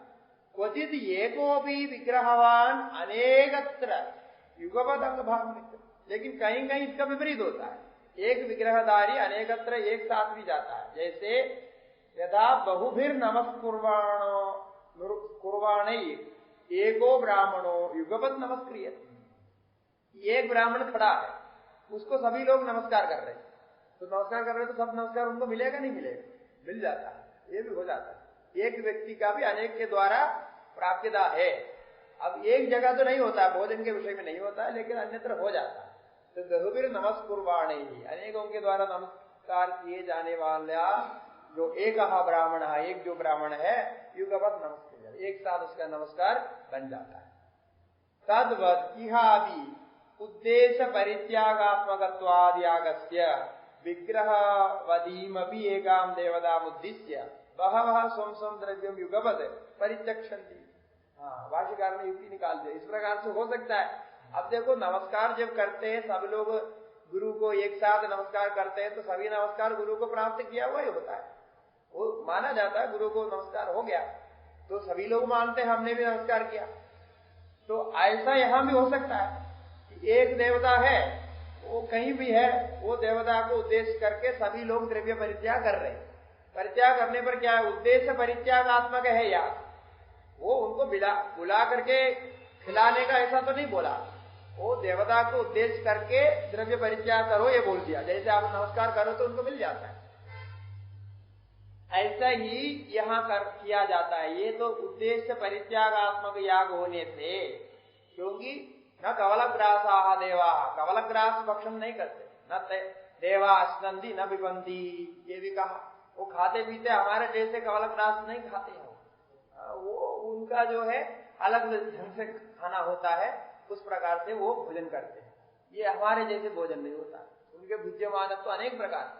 क्वचित एको भी विग्रहवान अनेकत्र युगपद अंगभाव, लेकिन कहीं कहीं इसका विपरीत होता है, एक विग्रहधारी अनेकत्र एक साथ भी जाता है। जैसे यथा बहुभिर नमस्कुर्वाण एको ब्राह्मणो युगपद नमस्क्रिय, एक ब्राह्मण खड़ा है, उसको सभी लोग नमस्कार कर रहे हैं, तो नमस्कार कर रहे हैं तो सब नमस्कार उनको मिलेगा नहीं मिलेगा? मिल जाता है, ये भी हो जाता है। एक व्यक्ति का भी अनेक के द्वारा प्राप्यता है। अब एक जगह तो नहीं होता है, भोजन के विषय में नहीं होता है, लेकिन अन्यत्र हो जाता है। तो बहुवीर नमस्कुर्वाण ही, अनेकों के द्वारा नमस्कार किए जाने वाला जो एक ब्राह्मण है, एक जो ब्राह्मण है, युगपद नमस्कार, एक साथ उसका नमस्कार बन जाता है। तद्वत् इहा भी उद्देश्य परित्यागात्मकत्वाद्यागस्य विग्रहवदीमपि एकाम देवताम उद्दिश्य बहवः स्वं स्वं द्रव्यम युगपद परिचक्षन्ति। भाष्यकार ने युक्ति निकाल दिया, इस प्रकार से हो सकता है। अब देखो, नमस्कार जब करते हैं सब लोग गुरु को एक साथ नमस्कार करते हैं तो सभी नमस्कार गुरु को प्राप्त किया हुआ ही होता है, वो माना जाता है गुरु को नमस्कार हो गया तो सभी लोग मानते हैं हमने भी नमस्कार किया। तो ऐसा यहां भी हो सकता है कि एक देवता है, वो कहीं भी है, वो देवता को उद्देश्य करके सभी लोग द्रव्य परित्याग कर रहे हैं। परित्याग करने पर क्या है, उद्देश्य परित्यागात्मक है या वो उनको बुला करके खिलाने का ऐसा तो नहीं बोला, वो देवता को उद्देश्य करके द्रव्य परित्याग करो ये बोल दिया। जैसे आप नमस्कार करो तो उनको मिल जाता है, ऐसा ही यहां किया जाता है। ये तो उद्देश्य परित्यागात्मक याग होने से, क्योंकि न कवलग्रासा देवा, कवलग्रास भक्षण नहीं करते, न देवा अश्नंदी न विबंदी, ये भी कहा। वो खाते पीते हमारे जैसे कवलग्रास नहीं खाते हो, वो उनका जो है अलग ढंग से खाना होता है, उस प्रकार से वो भोजन करते हैं। ये हमारे जैसे भोजन नहीं होता, उनके भुज्यमान तो अनेक प्रकार,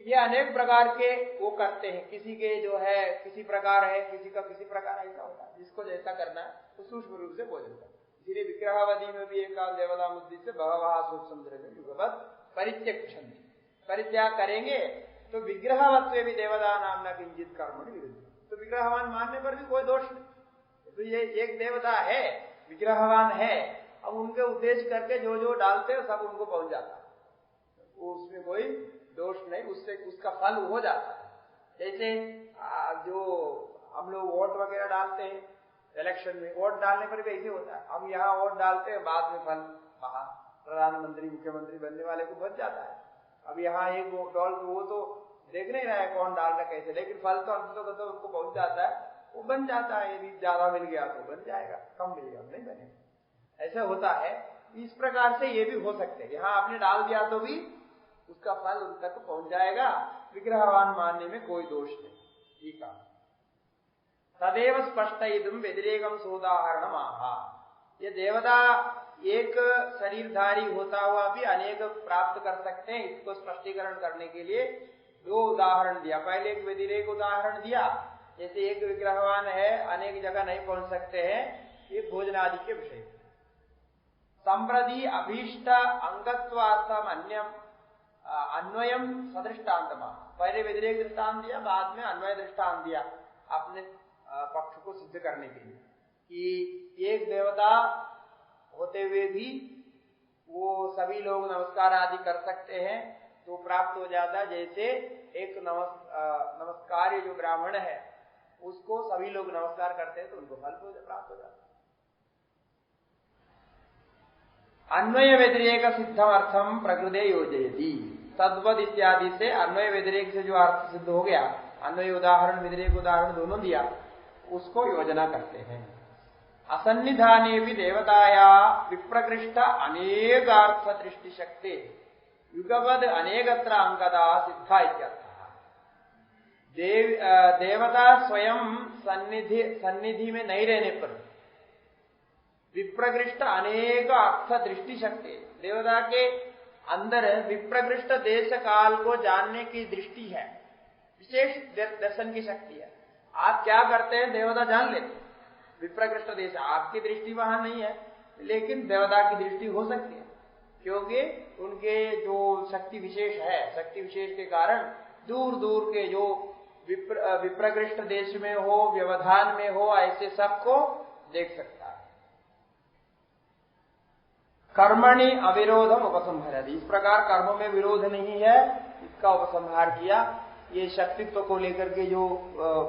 ये अनेक प्रकार के वो करते हैं। किसी के जो है किसी प्रकार है, किसी का किसी प्रकार ऐसा होता है, जिसको जैसा करना है वो सूक्ष्म रूप से भोजन करता है। इसीलिए विग्रहावधि में भी एक काल देवता मुद्दि से बहवहा सूक्ष्म द्रव्य युगवत परित्यक्षन्ति, परित्याग करेंगे तो विग्रहवत्व भी देवता नामना किंचित कर्म विरुद्ध, तो विग्रहवान मानने पर भी कोई दोष नहीं। तो ये एक देवता है, विग्रहवान है, अब उनके उद्देश्य करके जो जो डालते हैं सब उनको पहुंच जाता है, उसमें कोई दोष नहीं, उससे उसका फल हो जाता है। जैसे जो हम लोग वोट वगैरह डालते हैं इलेक्शन में, वोट डालने पर भी ऐसे होता है, हम यहाँ वोट डालते हैं, बाद में फल वहां प्रधानमंत्री मुख्यमंत्री बनने वाले को बच जाता है। अब यहाँ एक वो तो देख नहीं रहा है कौन डाल रहा कैसे, लेकिन फल तो अंत तो उनको पहुंच जाता है, वो बन जाता है। यदि ज्यादा मिल गया तो बन जाएगा, कम मिल गया नहीं बनेगा, ऐसा होता है। इस प्रकार से ये भी हो सकते हैं, यहाँ आपने डाल दिया तो भी उसका फल उन तक पहुंच जाएगा, विग्रहवान मानने में कोई दोष नहीं। ठीक है, तदेव स्पष्ट इदम व्यतिरेकम सोदाहरण आहा, ये देवता एक शरीरधारी होता हुआ भी अनेक प्राप्त कर सकते हैं, इसको स्पष्टीकरण करने के लिए दो उदाहरण दिया। पहले एक व्यतिरेक उदाहरण दिया, जैसे एक विग्रहवान है अनेक जगह नहीं पहुंच सकते हैं, ये भोजन आदि के विषय। संप्रति अभीष्ट अंगत्वार्थम अन्वयम सदृष्टान्तमा, पहले व्यतिरेक दृष्टांत दिया, बाद में अन्वय दृष्टांत दिया अपने पक्ष को सिद्ध करने के लिए कि एक देवता होते हुए भी वो सभी लोग नमस्कार आदि कर सकते हैं तो प्राप्त हो जाता है। जैसे एक नमस्कार जो ब्राह्मण है उसको सभी लोग नमस्कार करते हैं तो उनको फल प्राप्त हो जाता है। अन्वय व्यतिरेक सिद्धम अर्थम प्रकृते योजयति, तद्वद इत्यादि से अन्वय व्यतिरेक से जो अर्थ सिद्ध हो गया, अन्वय उदाहरण व्यतिरेक उदाहरण दोनों दिया, उसको योजना करते हैं। असन्निधाने भी देवताया विप्रकृष्ट अनेकार्थ दृष्टि शक्ति युगवद अनेकत्र अंगदा सिद्धा इत्यर्थः। देवता स्वयं सन्निधि में नहीं रहने पर विप्रकृष्ट अनेक अर्थ दृष्टि शक्ति, देवता के अंदर विप्रकृष्ट देश काल को जानने की दृष्टि है, विशेष दर्शन की शक्ति है। आप क्या करते हैं देवता जान लेते, विप्रकृष्ट देश आपकी दृष्टि वहां नहीं है, लेकिन देवता की दृष्टि हो सकती है, क्योंकि उनके जो शक्ति विशेष है, शक्ति विशेष के कारण दूर दूर के जो विप्रकृष्ट देश में हो, व्यवधान में हो, ऐसे सबको देख सकता है। कर्मणि अविरोधम उपसंहरति, इस प्रकार कर्मों में विरोध नहीं है, इसका उपसंहार किया। ये शक्तित्व को लेकर के जो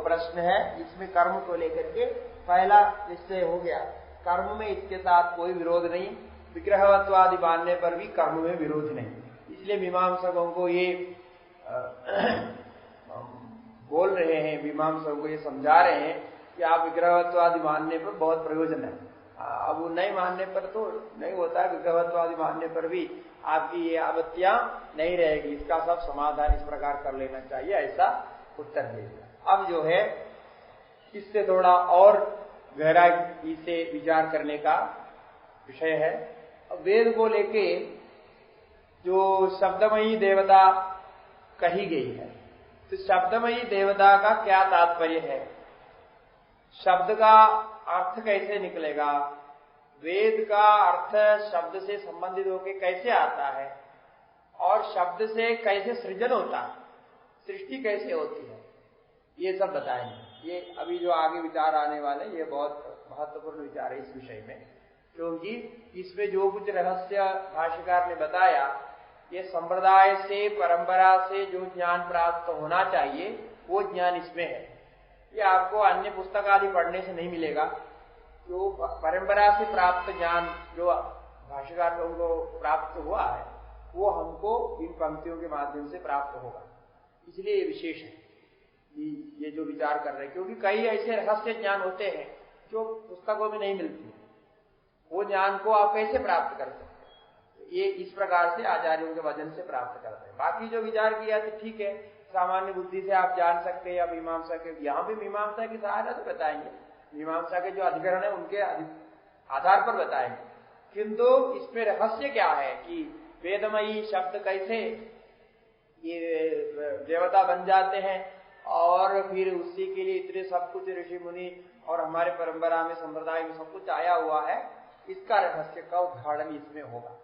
प्रश्न है, इसमें कर्म को लेकर के पहला निश्चय हो गया, कर्म में इसके साथ कोई विरोध नहीं, विग्रहवत्वादि मानने पर भी कर्म में विरोध नहीं। इसलिए मीमांसकों को ये बोल रहे हैं, मीमांसकों को ये समझा रहे हैं कि आप विग्रहवत्वादि मानने पर बहुत प्रयोजन है, अब वो नहीं मानने पर तो नहीं होता है, विग्रहवत्वादि मानने पर भी आपकी ये आपत्तियां नहीं रहेगी, इसका सब समाधान इस प्रकार कर लेना चाहिए, ऐसा उत्तर दे दिया। अब जो है इससे थोड़ा और गहराई से विचार करने का विषय है। वेद को लेके जो शब्दमयी देवता कही गई है, तो शब्दमयी देवता का क्या तात्पर्य है, शब्द का अर्थ कैसे निकलेगा, वेद का अर्थ शब्द से संबंधित होकर कैसे आता है और शब्द से कैसे सृजन होता है, सृष्टि कैसे होती है, ये सब बताएंगे। ये अभी जो आगे विचार आने वाले ये बहुत महत्वपूर्ण विचार है इस विषय में, क्योंकि इसमें जो कुछ रहस्य भाष्यकार ने बताया ये संप्रदाय से परंपरा से जो ज्ञान प्राप्त होना चाहिए वो ज्ञान इसमें है। ये आपको अन्य पुस्तक आदि पढ़ने से नहीं मिलेगा। जो परंपरा से प्राप्त ज्ञान जो भाष्यकार लोगों को प्राप्त हुआ है वो हमको इन पंक्तियों के माध्यम से प्राप्त होगा। इसलिए ये विशेष है ये जो विचार कर रहे हैं, क्योंकि कई ऐसे रहस्य ज्ञान होते हैं जो पुस्तकों में नहीं मिलती, वो ज्ञान को आप कैसे प्राप्त कर सकते हैं। ये इस प्रकार से आचार्यों के वचन से प्राप्त करते हैं। बाकी जो विचार किया तो ठीक है, सामान्य बुद्धि से आप जान सकते हैं, या मीमांसा के, यहाँ भी मीमांसा की सहायता से बताएंगे, मीमांसा के जो अधिकरण है उनके आधार पर बताएंगे। किंतु इसमें रहस्य क्या है कि वेदमयी शब्द कैसे ये देवता बन जाते हैं और फिर उसी के लिए इतने सब कुछ ऋषि मुनि और हमारे परंपरा में संप्रदाय में सब कुछ आया हुआ है, इसका रहस्य का उदाहरण इसमें होगा।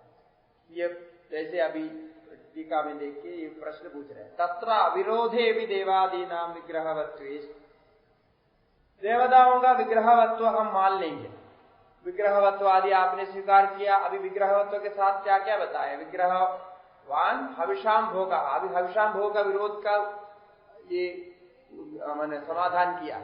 ये जैसे अभी टीका में देखिए ये प्रश्न पूछ रहे हैं, तत्र अविरोधे भी देवादी नाम विग्रहवत्व, देवताओं का विग्रहवत्व हम मान लेंगे, विग्रहवत्व आदि आपने स्वीकार किया। अभी विग्रहवत्व के साथ क्या क्या बताया, विग्रहवान हविषाम भोगा, अभी हविषाम भोग का विरोध का ये मैंने समाधान किया।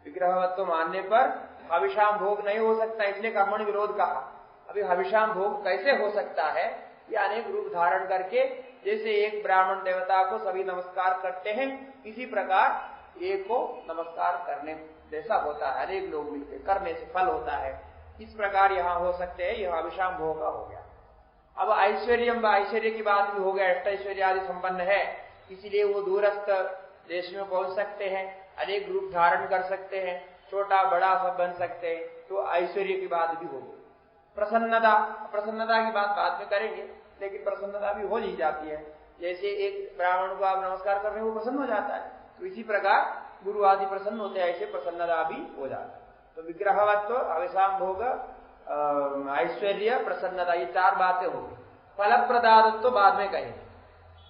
विग्रहवत्व मानने पर हविषाम भोग नहीं हो सकता, इसलिए कर्मण विरोध कहा। अभी हविषाम भोग कैसे हो सकता है, ये अनेक रूप धारण करके, जैसे एक ब्राह्मण देवता को सभी नमस्कार करते हैं, इसी प्रकार एक को नमस्कार करने जैसा होता है, अनेक लोग मिलकर करने से फल होता है। इस प्रकार यहाँ हो सकते हैं, यह हविषाम भोग का हो गया। अब ऐश्वर्य की बात भी हो गया, अष्टैश्वर्य आदि संपन्न है, इसीलिए वो दूरस्थ देश में पहुंच सकते हैं, अनेक रूप धारण कर सकते हैं, छोटा बड़ा सब बन सकते हैं, तो ऐश्वर्य की बात भी होगी। प्रसन्नता की बात बाद में करेंगे, लेकिन प्रसन्नता भी हो ही जाती है। जैसे एक ब्राह्मण को आप नमस्कार कर रहे हैं वो प्रसन्न हो जाता है, तो इसी प्रकार गुरु आदि प्रसन्न होते हैं, ऐसे प्रसन्नता भी हो जाता है। तो विग्रहवत्व, अविषाम भोग, ऐश्वर्य, प्रसन्नता, ये चार बातें होगी। फल प्रदातत्व बाद में कहेंगे,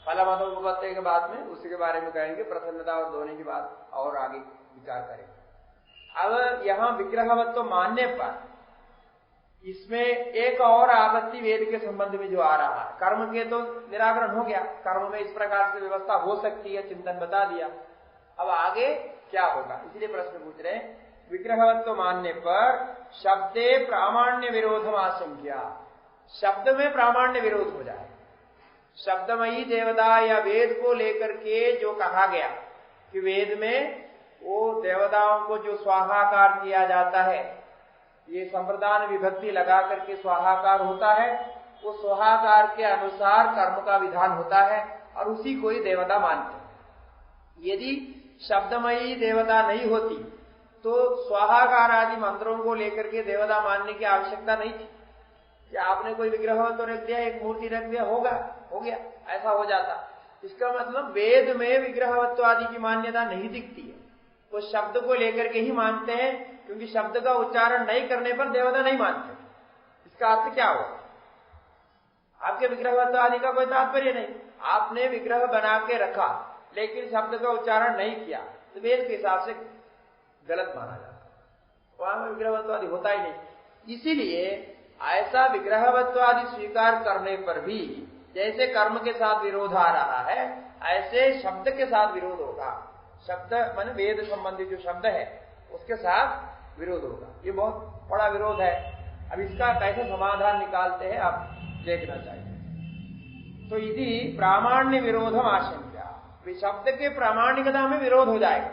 फल मतोपत्ति के बाद में उसके बारे में कहेंगे, प्रसन्नता और धोने की बात और आगे विचार करेंगे। अब यहाँ विग्रहवत्व मानने पर इसमें एक और आपत्ति वेद के संबंध में जो आ रहा है, कर्म के तो निराकरण हो गया, कर्म में इस प्रकार से व्यवस्था हो सकती है, चिंतन बता दिया। अब आगे क्या होगा, इसलिए प्रश्न पूछ रहे हैं, विग्रहवत्व मानने पर शब्दे प्रामाण्य विरोधम आशंक्या, शब्द में प्रामाण्य विरोध हो जाए। शब्दमयी देवता या वेद को लेकर के जो कहा गया कि वेद में वो देवताओं को जो स्वाहाकार किया जाता है, ये संप्रदान विभक्ति लगा करके स्वाहाकार होता है, वो स्वाहाकार के अनुसार कर्म का विधान होता है और उसी को ही देवता मानते हैं। यदि शब्दमयी देवता नहीं होती तो स्वाहाकार आदि मंत्रों को लेकर के देवता मानने की आवश्यकता नहीं थी। या आपने कोई विग्रह तो रख दिया, एक मूर्ति रख दिया, हो गया, ऐसा हो जाता। इसका मतलब वेद में विग्रहवत्व आदि की मान्यता नहीं दिखती है, वो शब्द को लेकर के ही मानते हैं, क्योंकि शब्द का उच्चारण नहीं करने पर देवता नहीं मानते। इसका अर्थ क्या हुआ, आपके विग्रहवत्व आदि का कोई तात्पर्य नहीं, आपने विग्रह बना के रखा लेकिन शब्द का उच्चारण नहीं किया, तो वेद के हिसाब से गलत माना जाता है, वहां विग्रहवत्व आदि होता ही नहीं। इसीलिए ऐसा विग्रहवत्व आदि स्वीकार करने पर भी जैसे कर्म के साथ विरोध आ रहा है, ऐसे शब्द के साथ विरोध होगा। शब्द माने वेद संबंधी जो शब्द है उसके साथ विरोध होगा, ये बहुत बड़ा विरोध है। अब इसका कैसे समाधान निकालते हैं आप देखना चाहिए। तो यदि प्रामाण्य विरोधम आशंका, शब्द के प्रामाणिकता में विरोध हो जाएगा,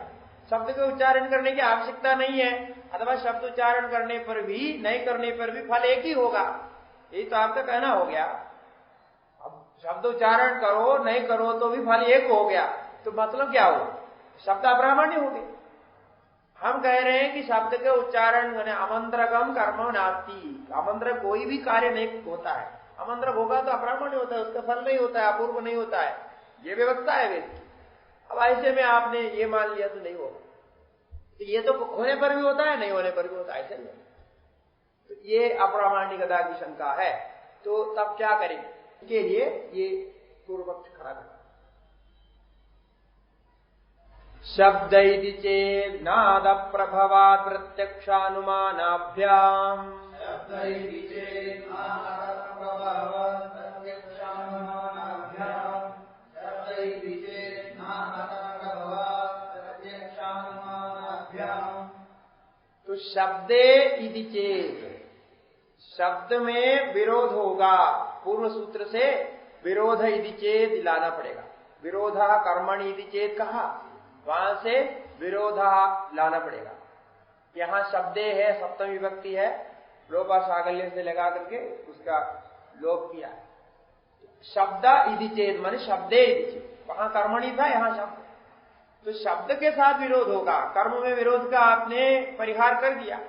शब्द के उच्चारण करने की आवश्यकता नहीं है, अथवा शब्द उच्चारण करने पर भी नहीं करने पर भी फल एक ही होगा, यही तो आपका कहना हो गया। अब शब्द उच्चारण करो नहीं करो तो भी फल एक हो गया, तो मतलब क्या हो, शब्द अप्रामाण्य हो गए। हम कह रहे हैं कि शब्द के उच्चारण अमंत्रकम कर्म नास्ति, अमंत्र कोई भी कार्य नहीं होता है, अमंत्र होगा तो अप्रामाण्य होता है, उसका फल नहीं होता है, अपूर्व नहीं होता है, ये व्यवस्था है वेद की। अब ऐसे में आपने ये मान लिया तो नहीं होगा, तो ये तो होने पर भी होता है, नहीं होने पर भी होता है, ऐसे नहीं। तो ये अप्रामाणिकता की शंका है, तो तब क्या करेंगे? इसके लिए ये पूर्व पक्ष खड़ा करना। शब्द इति चेत् नाद प्रभवात् प्रत्यक्षानुमानाभ्याम् तो शब्दे इति चेत् शब्द में विरोध होगा। पूर्व सूत्र से विरोध इति चेत् लाना पड़ेगा। विरोध कर्मणि इति चेत् कहा, वहां से विरोध लाना पड़ेगा। यहां शब्दे है, सप्तमी विभक्ति है, लोपा सागल्य से लगा करके उसका लोप किया है। शब्द इति चेत् माने शब्दे इति चेत्, वहां कर्मणि था, यहां शब्द, तो शब्द के साथ विरोध होगा। कर्म में विरोध का आपने परिहार कर दिया,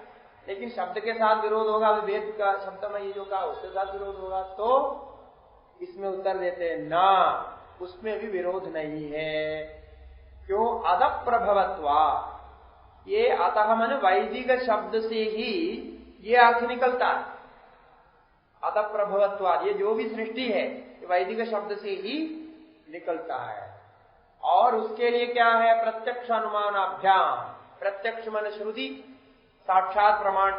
लेकिन शब्द के साथ विरोध होगा, वेद का शब्द में ये जो कहा उसके साथ विरोध होगा। तो इसमें उत्तर देते हैं ना, उसमें भी विरोध नहीं है। क्यों? अदप प्रभवत्वा, ये अतः मन वैदिक शब्द से ही ये अर्थ निकलता है। अतः प्रभवत्वा, ये जो भी सृष्टि है ये वैदिक शब्द से ही निकलता है। और उसके लिए क्या है? प्रत्यक्ष अनुमानाभ्याम। प्रत्यक्ष मन श्रुति, साक्षात प्रमाण,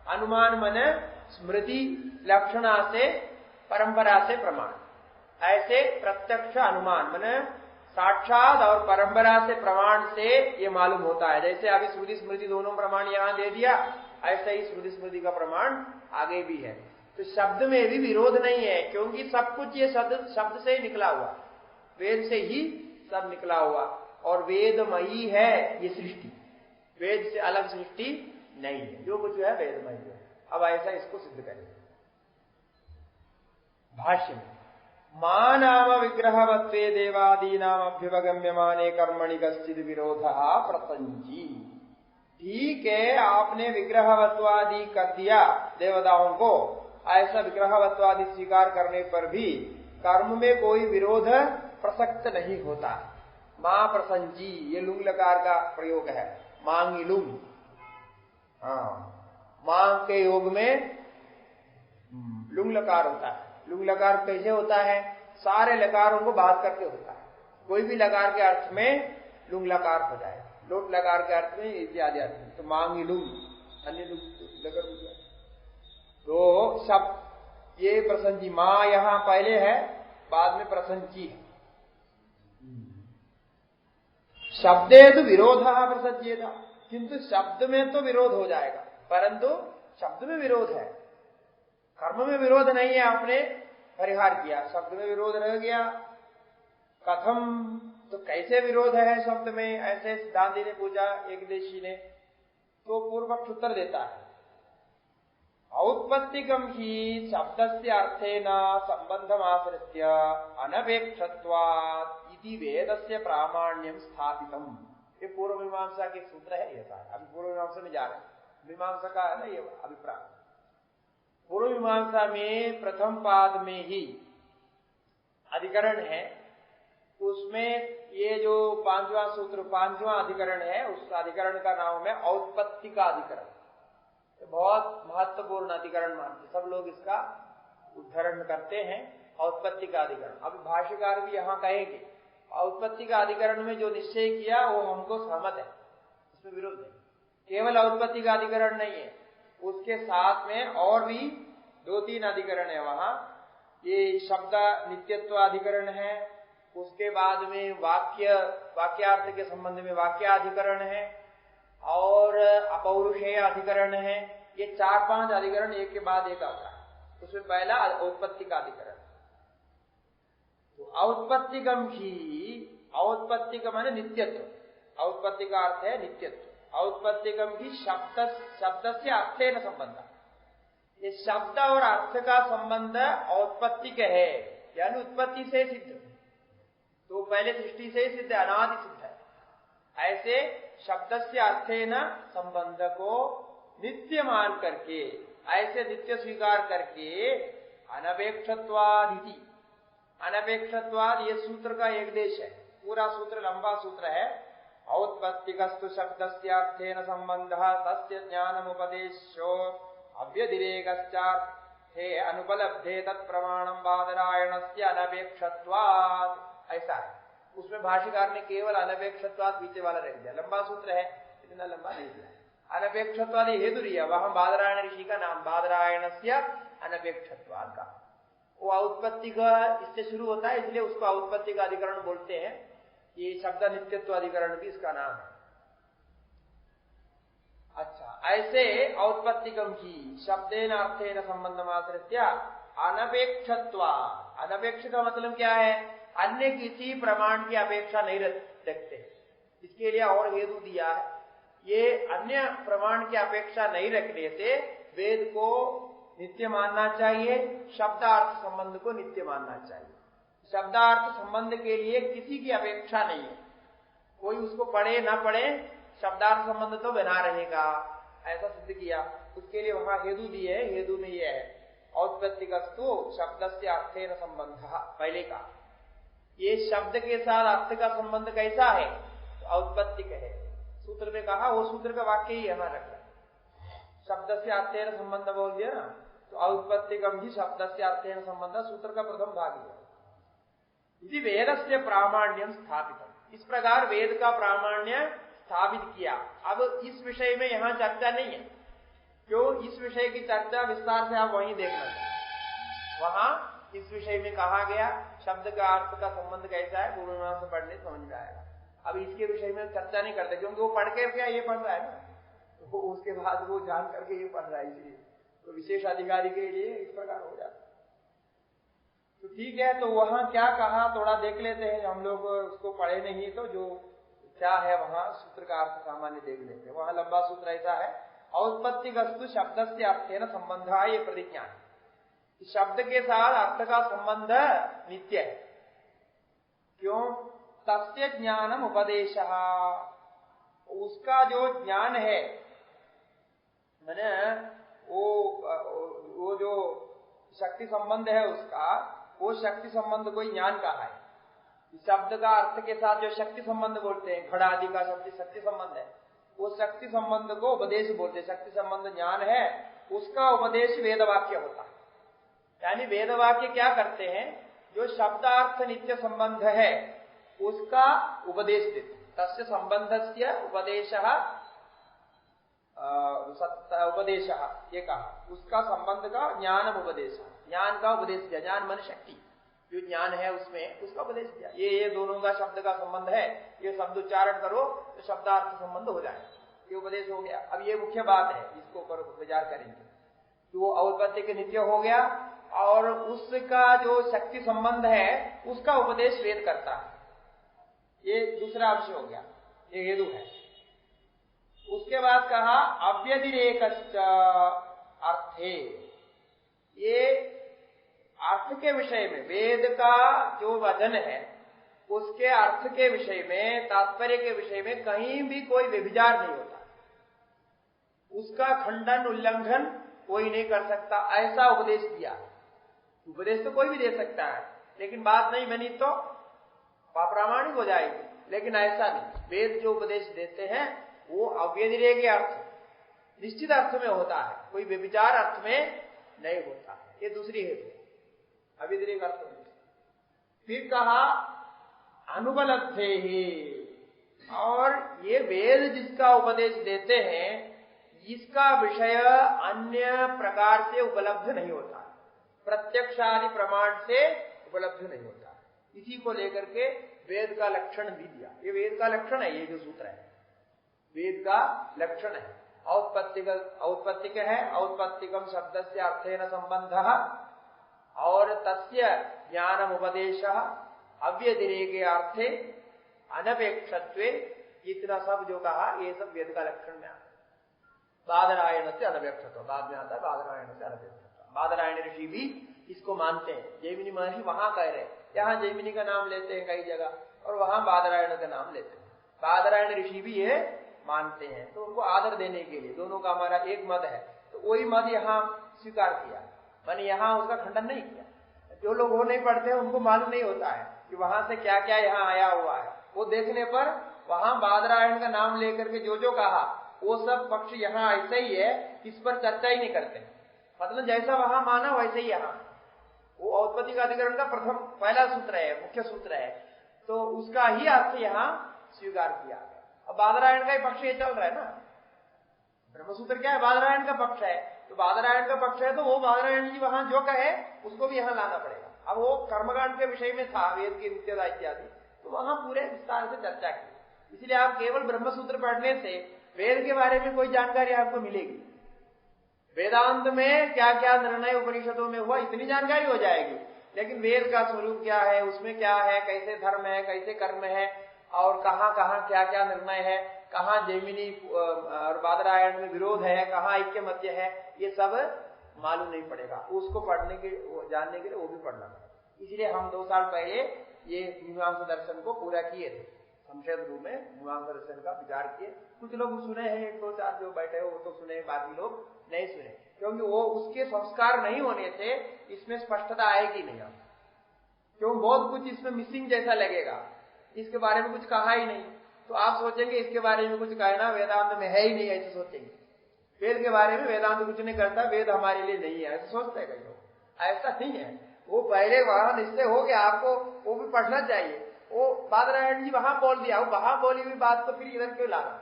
अनुमान मन स्मृति लक्षणा से, परंपरा से प्रमाण। ऐसे प्रत्यक्ष अनुमान मन साक्षात और परंपरा से प्रमाण से ये मालूम होता है। जैसे अभी श्रुति स्मृति दोनों प्रमाण यहां दे दिया, ऐसे ही श्रुति स्मृति का प्रमाण आगे भी है। तो शब्द में भी विरोध नहीं है, क्योंकि सब कुछ ये शब्द से ही निकला हुआ, वेद से ही सब निकला हुआ, और वेदमयी है ये सृष्टि, वेद से अलग सृष्टि नहीं है, जो कुछ है वेदमयी है। अब ऐसा इसको सिद्ध करें। भाष्य में मा नाम विग्रहवत्वे देवादीनाम अभ्युपगम्यमाने कर्मणि कश्चिद विरोधः प्रसंजी। ठीक है, आपने विग्रहवत्वादि कर दिया देवताओं को, ऐसा विग्रहवत्वादि स्वीकार करने पर भी कर्म में कोई विरोध प्रसक्त नहीं होता। मां प्रसंजी, ये लुंग लकार का प्रयोग है, मांगी लुंग। मांग के योग में लुंग लकार होता है। लुंग लकार कैसे होता है? सारे लकारों को बात करके होता है। कोई भी लकार के अर्थ में लुंग लकार हो जाए, लोट लकार के अर्थ में इत्यादि अर्थ में, तो मांगी लुंग, अन्य लकार हो जाए। तो सब ये प्रसंजी, मां यहां पहले है, बाद में प्रसंजी है। शब्दे तो विरोध प्रसज्येता, किंतु शब्द में तो विरोध हो जाएगा, परंतु शब्द में विरोध है, कर्म में विरोध नहीं है। आपने परिहार किया, शब्द में विरोध रह गया। कथम, तो कैसे विरोध है शब्द में? ऐसे सिद्धांति ने पूछा, एक देशी ने। तो पूर्व पक्ष उत्तर देता है, औत्पत्तिकम ही शब्दस्य अर्थेन संबंधमाश्रित्य अनपेक्षत्वात् इति वेदस्य प्रामाण्यम स्थापितम। ये पूर्व मीमांसा के सूत्र है। ये सारा अभी पूर्व मीमांसा में जा रहे हैं, मीमांसा का है ना ये अभिप्राय। पूर्व मीमांसा में प्रथम पाद में ही अधिकरण है, उसमें ये जो पांचवा सूत्र, पांचवा अधिकरण है, उस अधिकरण का नाम है औत्पत्ति का अधिकरण। बहुत महत्वपूर्ण अधिकरण मानते सब लोग, इसका उद्धरण करते हैं, औत्पत्ति का अधिकरण। अभी भाष्यकार भी यहां कहेंगे औत्पत्ति का अधिकरण में जो निश्चय किया वो हमको सहमत है, इसमें विरोध नहीं। केवल औत्पत्ति का अधिकरण नहीं है, उसके साथ में और भी दो तीन अधिकरण है वहां। ये शब्द नित्यत्व अधिकरण है, उसके बाद में वाक्यार्थ के संबंध में वाक्याधिकरण है, और अपौरुषेय अधिकरण है। ये 4-5 अधिकरण एक के बाद एक आता है। उसमें पहला औत्पत्ति का अधिकरण। तो औत्पत्तिकम ही, औत्पत्तिकम माने नित्यत्व, औत्पत्ति का अर्थ है नित्यत्व। औत्पत्तिकम ही शब्द से अर्थे न संबंध, ये शब्द और अर्थ का संबंध औत्पत्तिक है, यानी उत्पत्ति से सिद्ध। तो पहले सृष्टि से सिद्ध, अनादि सिद्ध है। ऐसे शब्द से अर्थे न संबंध को नित्य मान करके, ऐसे नित्य स्वीकार करके अनपेक्षत्वादिति, अनपेक्षत्वाद ये सूत्र का एक देश है, पूरा सूत्र लंबा सूत्र है। औत्पत्तिकस्तु शब्दस्य अर्थेन संबंधः तस्य ज्ञानमुपदेशो अव्यतिरेकश्चार्थे अनुपलब्धे तत्प्रमाणम बादरायणस्य अनपेक्षत्वात्, ऐसा है। उसमें भाष्यकार ने केवल अनपेक्षत्वात् पीछे वाला रख दिया, लंबा सूत्र है, इतना लंबा नहीं दिया। अनपेक्षत्वाद हेतु दिया, वहां बादरायण ऋषि का नाम बादरायणस्य अनपेक्षत्वाद का, वो औत्पत्ति का इससे शुरू होता है, इसलिए उसको औत्पत्ति का अधिकरण बोलते हैं। ये शब्द नित्यत्व अधिकरण भी इसका नाम है। अच्छा, ऐसे औत्पत्तिकम ही शब्देन अर्थेन संबंधम आश्रित्य अनपेक्षत्वात्, अनपेक्ष का मतलब क्या है? अन्य किसी प्रमाण की अपेक्षा नहीं रखते। इसके लिए और हेतु दिया है, ये अन्य प्रमाण की अपेक्षा नहीं रखने से वेद को नित्य मानना चाहिए, शब्दार्थ संबंध को नित्य मानना चाहिए। शब्दार्थ संबंध के लिए किसी की अपेक्षा नहीं है, कोई उसको पढ़े ना पढ़े शब्दार्थ संबंध तो बना रहेगा, ऐसा सिद्ध किया। उसके लिए वहां हेतु दिए, हेतु में यह है औत्पत्तिकस्तु शब्दस्य अर्थेन संबंध, पहले का ये शब्द के साथ अर्थ का संबंध कैसा है? तो औत्पत्तिक है। सूत्र में कहा, वो सूत्र का वाक्य ही यहां रखा, शब्द से अर्थेन संबंध बोल दिया ना, तो औत्पत्तिकम ही शब्द से अर्थेन संबंध सूत्र का प्रथम भाग है। इसी वेद से प्रामाण्यम स्थापित, इस प्रकार वेद का प्रामाण्य स्थापित किया। अब इस विषय में यहां चर्चा नहीं है, क्यों? इस विषय की चर्चा विस्तार से आप वहीं देखना चाहिए। वहां इस विषय में कहा गया शब्द का अर्थ का संबंध कैसा है, पूर्णिमा से पढ़ने समझ में आएगा। अब इसके विषय में चर्चा नहीं करते, क्योंकि वो पढ़ के क्या ये पढ़ रहा है ना, तो उसके बाद वो जान करके ये पढ़ रहा है, इसलिए तो विशेष अधिकारी के लिए इस प्रकार हो जाता। तो ठीक है, तो वहां क्या कहा थोड़ा देख लेते हैं हम लोग, उसको पढ़े नहीं तो जो क्या है वहां सूत्र का अर्थ सामान्य देख लेते हैं। वहां लंबा सूत्र ऐसा है, औत्पत्तिकस्तु शब्द से अर्थेन संबंध, ये प्रतिज्ञा है, शब्द के साथ अर्थ का संबंध नित्य है। क्यों? तस्य ज्ञानम उपदेश, उसका जो ज्ञान है, मैंने वो जो शक्ति संबंध है उसका, वो शक्ति संबंध को ज्ञान कहा है। शब्द का अर्थ के साथ जो शक्ति संबंध बोलते हैं, घड़ा आदि का शब्द शक्ति संबंध है, वो शक्ति संबंध को उपदेश बोलते हैं। शक्ति संबंध ज्ञान है, उसका उपदेश वेदवाक्य होता है। यानी वेदवाक्य क्या करते हैं, जो शब्दार्थ नित्य संबंध है उसका उपदेश देते हैं। तस्य संबंधस्य उपदेशः, उपदेश ये कहा, उसका संबंध का ज्ञानम उपदेश, ज्ञान का उपदेश दिया। ज्ञान मन शक्ति, जो ज्ञान है उसमें उसका उपदेश दिया। ये दोनों का शब्द का संबंध है, ये शब्द उच्चारण करो तो शब्दार्थ संबंध हो जाए, ये उपदेश हो गया। अब ये मुख्य बात है, इसको ऊपर विचार करेंगे। तो वो औत्पत्ति के नित्य हो गया, और उसका जो शक्ति संबंध है उसका उपदेश वेद करता है, ये दूसरा अंश हो गया, ये हेतु है। उसके बाद कहा अव्यतिरेकश्च अर्थे, ये अर्थ के विषय में, वेद का जो वचन है उसके अर्थ के विषय में, तात्पर्य के विषय में कहीं भी कोई व्यभिचार नहीं होता, उसका खंडन उल्लंघन कोई नहीं कर सकता, ऐसा उपदेश दिया। उपदेश तो कोई भी दे सकता है, लेकिन बात नहीं बनी तो अप्रामाणिक हो जाएगी, लेकिन ऐसा नहीं। वेद जो उपदेश देते हैं वो अव्यतिरेक अर्थ, निश्चित अर्थ में होता है, कोई व्यभिचार अर्थ में नहीं होता है। ये दूसरी हेतु, अव्यतिरेक अर्थ में। फिर कहा अनुपलब्धे ही, और ये वेद जिसका उपदेश देते हैं इसका विषय अन्य प्रकार से उपलब्ध नहीं होता, प्रत्यक्षादि प्रमाण से उपलब्ध नहीं होता। इसी को लेकर के वेद का लक्षण भी दिया। ये वेद का लक्षण है, ये जो सूत्र है वेद का लक्षण है। औत्पत्तिक है, औत्पत्तिकम शब्द से अर्थेन संबंध, और तस्य ज्ञानम उपदेश अव्यतिरेके अर्थे अनपेक्षत्वे, इतना सब जो कहा ये सब वेद का लक्षण में आता है। बादरायण से अनपेक्षत्व बाद में आता है, बादरायण से अनपेक्षत्व। बादरायण ऋषि भी इसको मानते हैं। जैमिनी महर्षि वहां कह रहे हैं, यहाँ जैमिनी का नाम लेते हैं कई जगह, और वहां बादरायण का नाम लेते हैं। बादरायण ऋषि भी ये मानते हैं, तो उनको आदर देने के लिए दोनों का हमारा एक मत है, तो वही मत यहाँ स्वीकार किया, मैंने यहाँ उसका खंडन नहीं किया। जो लोग वो नहीं पढ़ते हैं उनको मालूम नहीं होता है कि वहां से क्या क्या यहाँ आया हुआ है। वो देखने पर वहां बादरायण का नाम लेकर के जो कहा वो सब पक्ष यहाँ ऐसा ही है, इस पर चर्चा ही नहीं करते। मतलब जैसा वहां माना वैसे ही यहाँ, वो औत्पत्तिक अधिकरण का प्रथम पहला सूत्र है, मुख्य सूत्र है, तो उसका ही अर्थ यहाँ स्वीकार किया गया। अब बादरायण का ही पक्ष ये चल रहा है ना, ब्रह्मसूत्र क्या है, बादरायण का पक्ष है, तो बादरायण का पक्ष है तो वो बादरायण जी वहां जो कहे उसको भी यहाँ लाना पड़ेगा। अब वो कर्मकांड के विषय में था, वेद की नित्यता इत्यादि, तो वहां पूरे विस्तार से चर्चा की। इसलिए आप केवल ब्रह्मसूत्र पढ़ने से वेद के बारे में कोई जानकारी आपको मिलेगी, वेदांत में क्या क्या निर्णय उपनिषदों में हुआ इतनी जानकारी हो जाएगी, लेकिन वेद का स्वरूप क्या है, उसमें क्या है, कैसे धर्म है, कैसे कर्म है, और कहाँ कहाँ क्या क्या निर्णय है, कहाँ जैमिनी और बादरायण में विरोध है, कहाँ ऐक्य मध्य है, ये सब मालूम नहीं पड़ेगा। उसको पढ़ने के जानने के लिए वो भी पढ़ना पड़ेगा। इसलिए हम 2 साल पहले ये मीमांसा दर्शन को पूरा किए थे, संक्षेप रूप में मीमांसा दर्शन का विचार किए। कुछ लोग सुने हैं, 1-2-4 जो बैठे हो वो तो सुने, बाकी लोग नहीं सुने, क्योंकि वो उसके संस्कार नहीं होने से इसमें स्पष्टता आएगी नहीं। आप क्यों बहुत कुछ इसमें मिसिंग जैसा लगेगा, इसके बारे में कुछ कहा ही नहीं, तो आप सोचेंगे इसके बारे में कुछ कहना वेदांत में है ही नहीं, ऐसे सोचेंगे। वेद के बारे में वेदांत कुछ नहीं करता, वेद हमारे लिए नहीं है, ऐसे सोचते हैं कई लोग। ऐसा नहीं है, वो पहले वहां निश्चय हो गया, आपको वो भी पढ़ना चाहिए। वो बादरायण जी वहां बोल दिया, वो वहां बोली हुई बात तो फिर इधर क्यों लाना,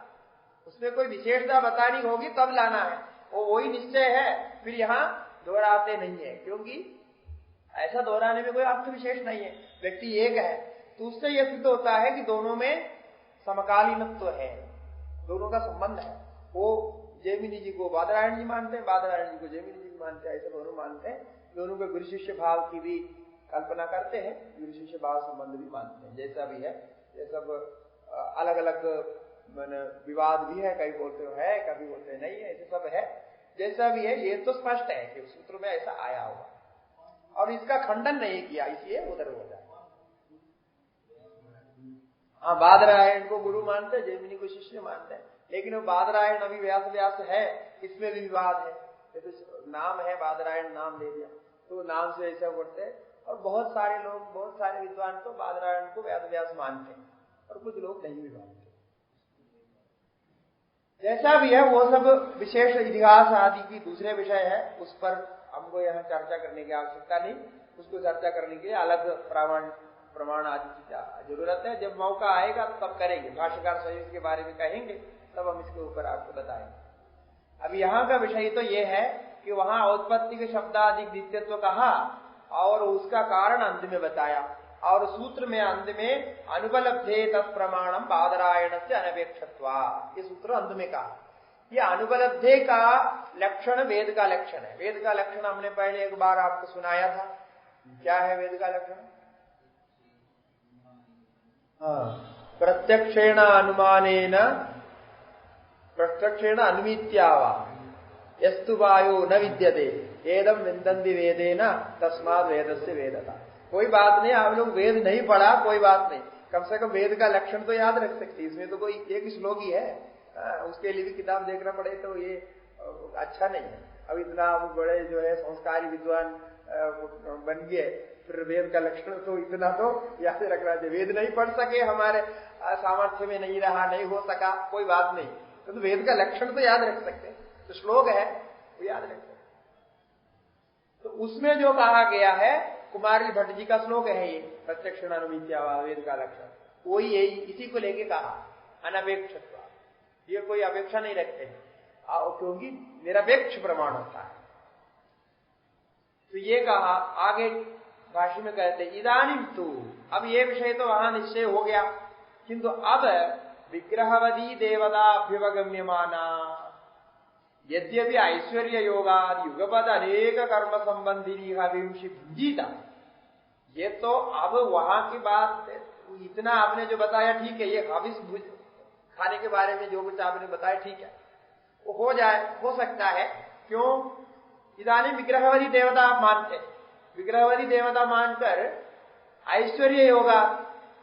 उसमें कोई विशेषता बतानी होगी तब लाना है। वो वही निश्चय है, फिर यहाँ दोहराते नहीं है, क्योंकि ऐसा दोहराने में कोई अर्थ विशेष नहीं है। व्यक्ति एक है तो उससे यह सिद्ध होता है कि दोनों में समकालीनत्व है, दोनों का संबंध है। वो जैमिनी जी को बादरायण जी मानते हैं, बादरायण जी को जैमिनी जी मानते हैं, ऐसे दोनों मानते हैं। दोनों के गुरु शिष्य भाव की भी कल्पना करते हैं, गुरु शिष्य भाव संबंध भी मानते हैं। जैसा भी है, ये सब अलग अलग विवाद भी है, कई बोलते है, कभी बोलते नहीं है, ऐसे सब है। जैसा भी है, ये तो स्पष्ट है कि सूत्र में ऐसा आया होगा, और इसका खंडन नहीं किया, इसलिए उधर हो जाए। हाँ, बादरायण को गुरु मानते हैं, जैमिनी को शिष्य मानते हैं, लेकिन वो बादरायण अभी व्यास है, इसमें भी विवाद है। ये तो नाम है बादरायण, नाम ले दिया तो नाम से ऐसा बोलते हैं। और बहुत सारे लोग, बहुत सारे विद्वान तो बादरायण को व्यास मानते हैं, और कुछ लोग नहीं भी मानते। जैसा भी है, वो सब विशेष इतिहास आदि की दूसरे विषय है, उस पर हमको यहाँ चर्चा करने की आवश्यकता नहीं। उसको चर्चा करने के लिए अलग प्रमाण आदि की जरूरत है। जब मौका आएगा तब करेंगे, भाष्यकार संयुक्त के बारे में कहेंगे, तब हम इसके ऊपर आपको बताएंगे। अब यहाँ का विषय तो ये है कि वहां औत्पत्ति के शब्दाधिक नित्यत्व कहा, और उसका कारण अंत में बताया, और सूत्र में अंत में अनुपलब्धे तत्प्रमाणम बादरायण से अनपेक्षत्वा, ये सूत्र अंत में कहा। ये अनुपलब्धे का लक्षण वेद का लक्षण है। वेद का लक्षण हमने पहले एक बार आपको सुनाया था। क्या है वेद का लक्षण? प्रत्यक्षेण अनुमानेन प्रत्यक्षेण अनुमित्यावा यस्तु वायो न विद्यते एदम विन्दन्ति वेदेन तस्मात् वेदस्य वेदता। कोई बात नहीं, आप लोग वेद नहीं पढ़ा, कोई बात नहीं, कम से कम वेद का लक्षण तो याद रख सकते। इसमें तो कोई एक श्लोक ही है, उसके लिए भी किताब देखना पड़े तो ये अच्छा नहीं है। अब इतना बड़े जो है संस्कारी विद्वान बन गए, फिर वेद का लक्षण तो इतना तो याद रखना चाहिए। वेद नहीं पढ़ सके, हमारे सामर्थ्य में नहीं रहा, नहीं हो सका, कोई बात नहीं, तो वेद का लक्षण तो याद रख सकते। तो श्लोक है वो याद रख सकते। तो उसमें जो कहा गया है, कुमारी भट्ट जी का श्लोक है ये, प्रत्यक्षण अनुमित्यावा वेद का लक्षण, वही यही इसी को लेके कहा अनपेक्षत्व। ये कोई अपेक्षा नहीं रखते हैं, क्योंकि निरपेक्ष प्रमाण होता है। तो ये कहा, आगे भाष्य में कहते इदानीं तु, अब ये विषय तो वहां निश्चय हो गया, किंतु अब विग्रहवदी देवता अभ्युपगम्यमाना यद्यपि ऐश्वर्य योगाद युगपद अनेक कर्म संबंधी हविंशी भुंजीता। ये तो अब वहां की बात, इतना आपने जो बताया ठीक है, ये हविष खाने के बारे में जो कुछ आपने बताया ठीक है, वो हो जाए, हो सकता है। क्यों? इदानी विग्रहवती देवता आप मानते, विग्रहवती देवता मानकर ऐश्वर्य योगा,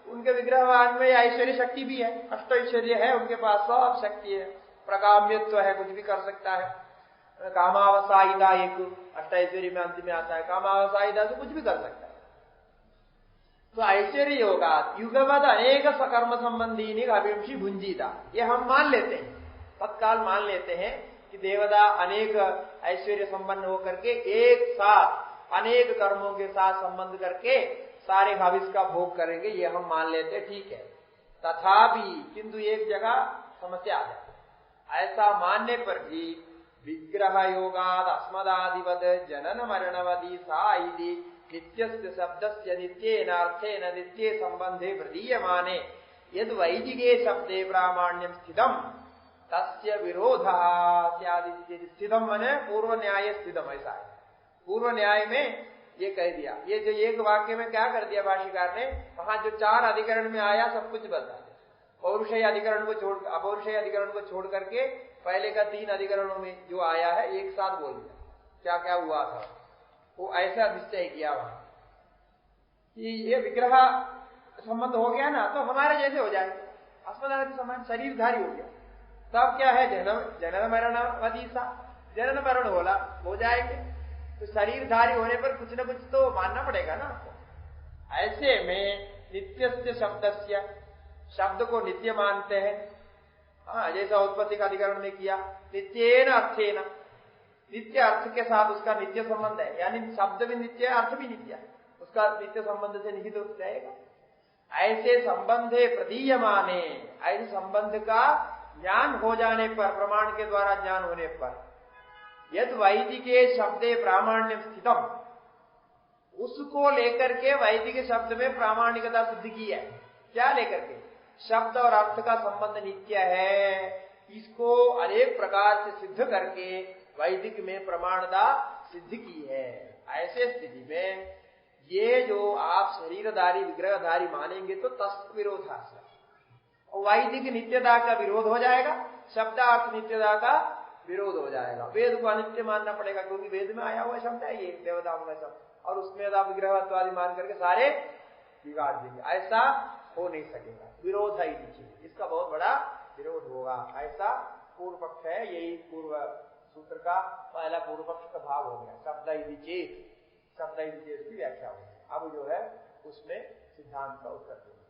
उनके विग्रहवान में ऐश्वर्य शक्ति भी है, अष्ट ऐश्वर्य है उनके पास, सब शक्ति है, प्रकाम्यत्व है, कुछ भी कर सकता है। कामावसायिता एक अष्ट ऐश्वर्य में अंत में आता है, कामावसायिता से कुछ भी कर सकता है। तो ऐश्वर्य योगा युगवद अनेक सकर्म संबंधी अभिंशी भुंजीता, ये हम मान लेते हैं। तत्काल मान लेते हैं कि देवता अनेक ऐश्वर्य संपन्न होकर के एक साथ अनेक कर्मों के साथ संबंध करके सारे हविष का भोग करेंगे, ये हम मान लेते, ठीक है। तथापि किंतु एक जगह समस्या आ जाती है। ऐसा मानने पर भी विग्रह योगाद अस्मदादिवद जनन मरणवदी साइदि नित्यस्य शब्दस्य नित्येन अर्थेन नित्ये संबंधे प्रदीयमाने यद वैदिके शब्दे प्रामाण्यम स्थितम तस्य विरोधः स्यादिति। स्थितम माने पूर्व न्याय स्थितम, ऐसा है। पूर्व न्याय में ये कह दिया, ये जो एक वाक्य में क्या कर दिया भाष्यकार ने, वहां जो 4 अधिकरण में आया सब कुछ बता दिया। पौरुषेय अधिकरण को छोड़, अपौरुषेय अधिकरण को छोड़ करके पहले का 3 अधिकरणों में जो आया है एक साथ बोल दिया क्या क्या हुआ था, वो ऐसा निश्चय किया वहां कि ये विग्रह संबंध हो गया ना तो हमारे जैसे हो जाएंगे, अस्मदादि समान शरीरधारी हो गया। तब क्या है, जनन मरण वदीसा, जनन मरण हो जाएंगे, तो शरीरधारी होने पर कुछ न कुछ तो मानना पड़ेगा ना आपको। ऐसे में नित्यस्य शब्दस्य, शब्द को नित्य मानते हैं। हाँ, जैसा उत्पत्ति का अधिकरण में किया, नित्येन अर्थेन, नित्य अर्थ के साथ उसका नित्य संबंध है, यानी शब्द भी नित्य है, अर्थ भी नित्य है, उसका नित्य संबंध से निहित रहेगा। ऐसे संबंधे प्रदीयमाने, ऐसे संबंध का ज्ञान हो जाने पर, प्रमाण के द्वारा ज्ञान होने पर, यद वैदिके शब्दे प्रामाण्य स्थितम, उसको लेकर के वैदिक शब्द में प्रामाणिकता सिद्ध की है। क्या लेकर के, शब्द और अर्थ का संबंध नित्य है, इसको अनेक प्रकार से सिद्ध करके वैदिक में प्रमाणता सिद्ध की है। ऐसे स्थिति में ये जो आप शरीरधारी विग्रहधारी मानेंगे तो तस् विरोधास्य, वैदिक नित्यता का विरोध हो जाएगा, शब्दार्थ नित्यता का विरोध हो जाएगा। वेद को अनित्य मानना पड़ेगा, क्योंकि वेद में आया हुआ शब्द है ये देवताओं का शब्द, और उसमें आप विग्रहत्वादि मान करके सारे बिगाड़ देंगे, ऐसा हो नहीं सकेगा। विरोध ही नीचे, इसका बहुत बड़ा विरोध होगा, ऐसा पूर्व पक्ष है। यही पूर्व सूत्र का पहला पूर्व पक्ष का भाव हो गया, शब्द ही चेत, शब्द ही चेत की व्याख्या हो गई। अब जो है उसमें सिद्धांत का उत्तर देंगे।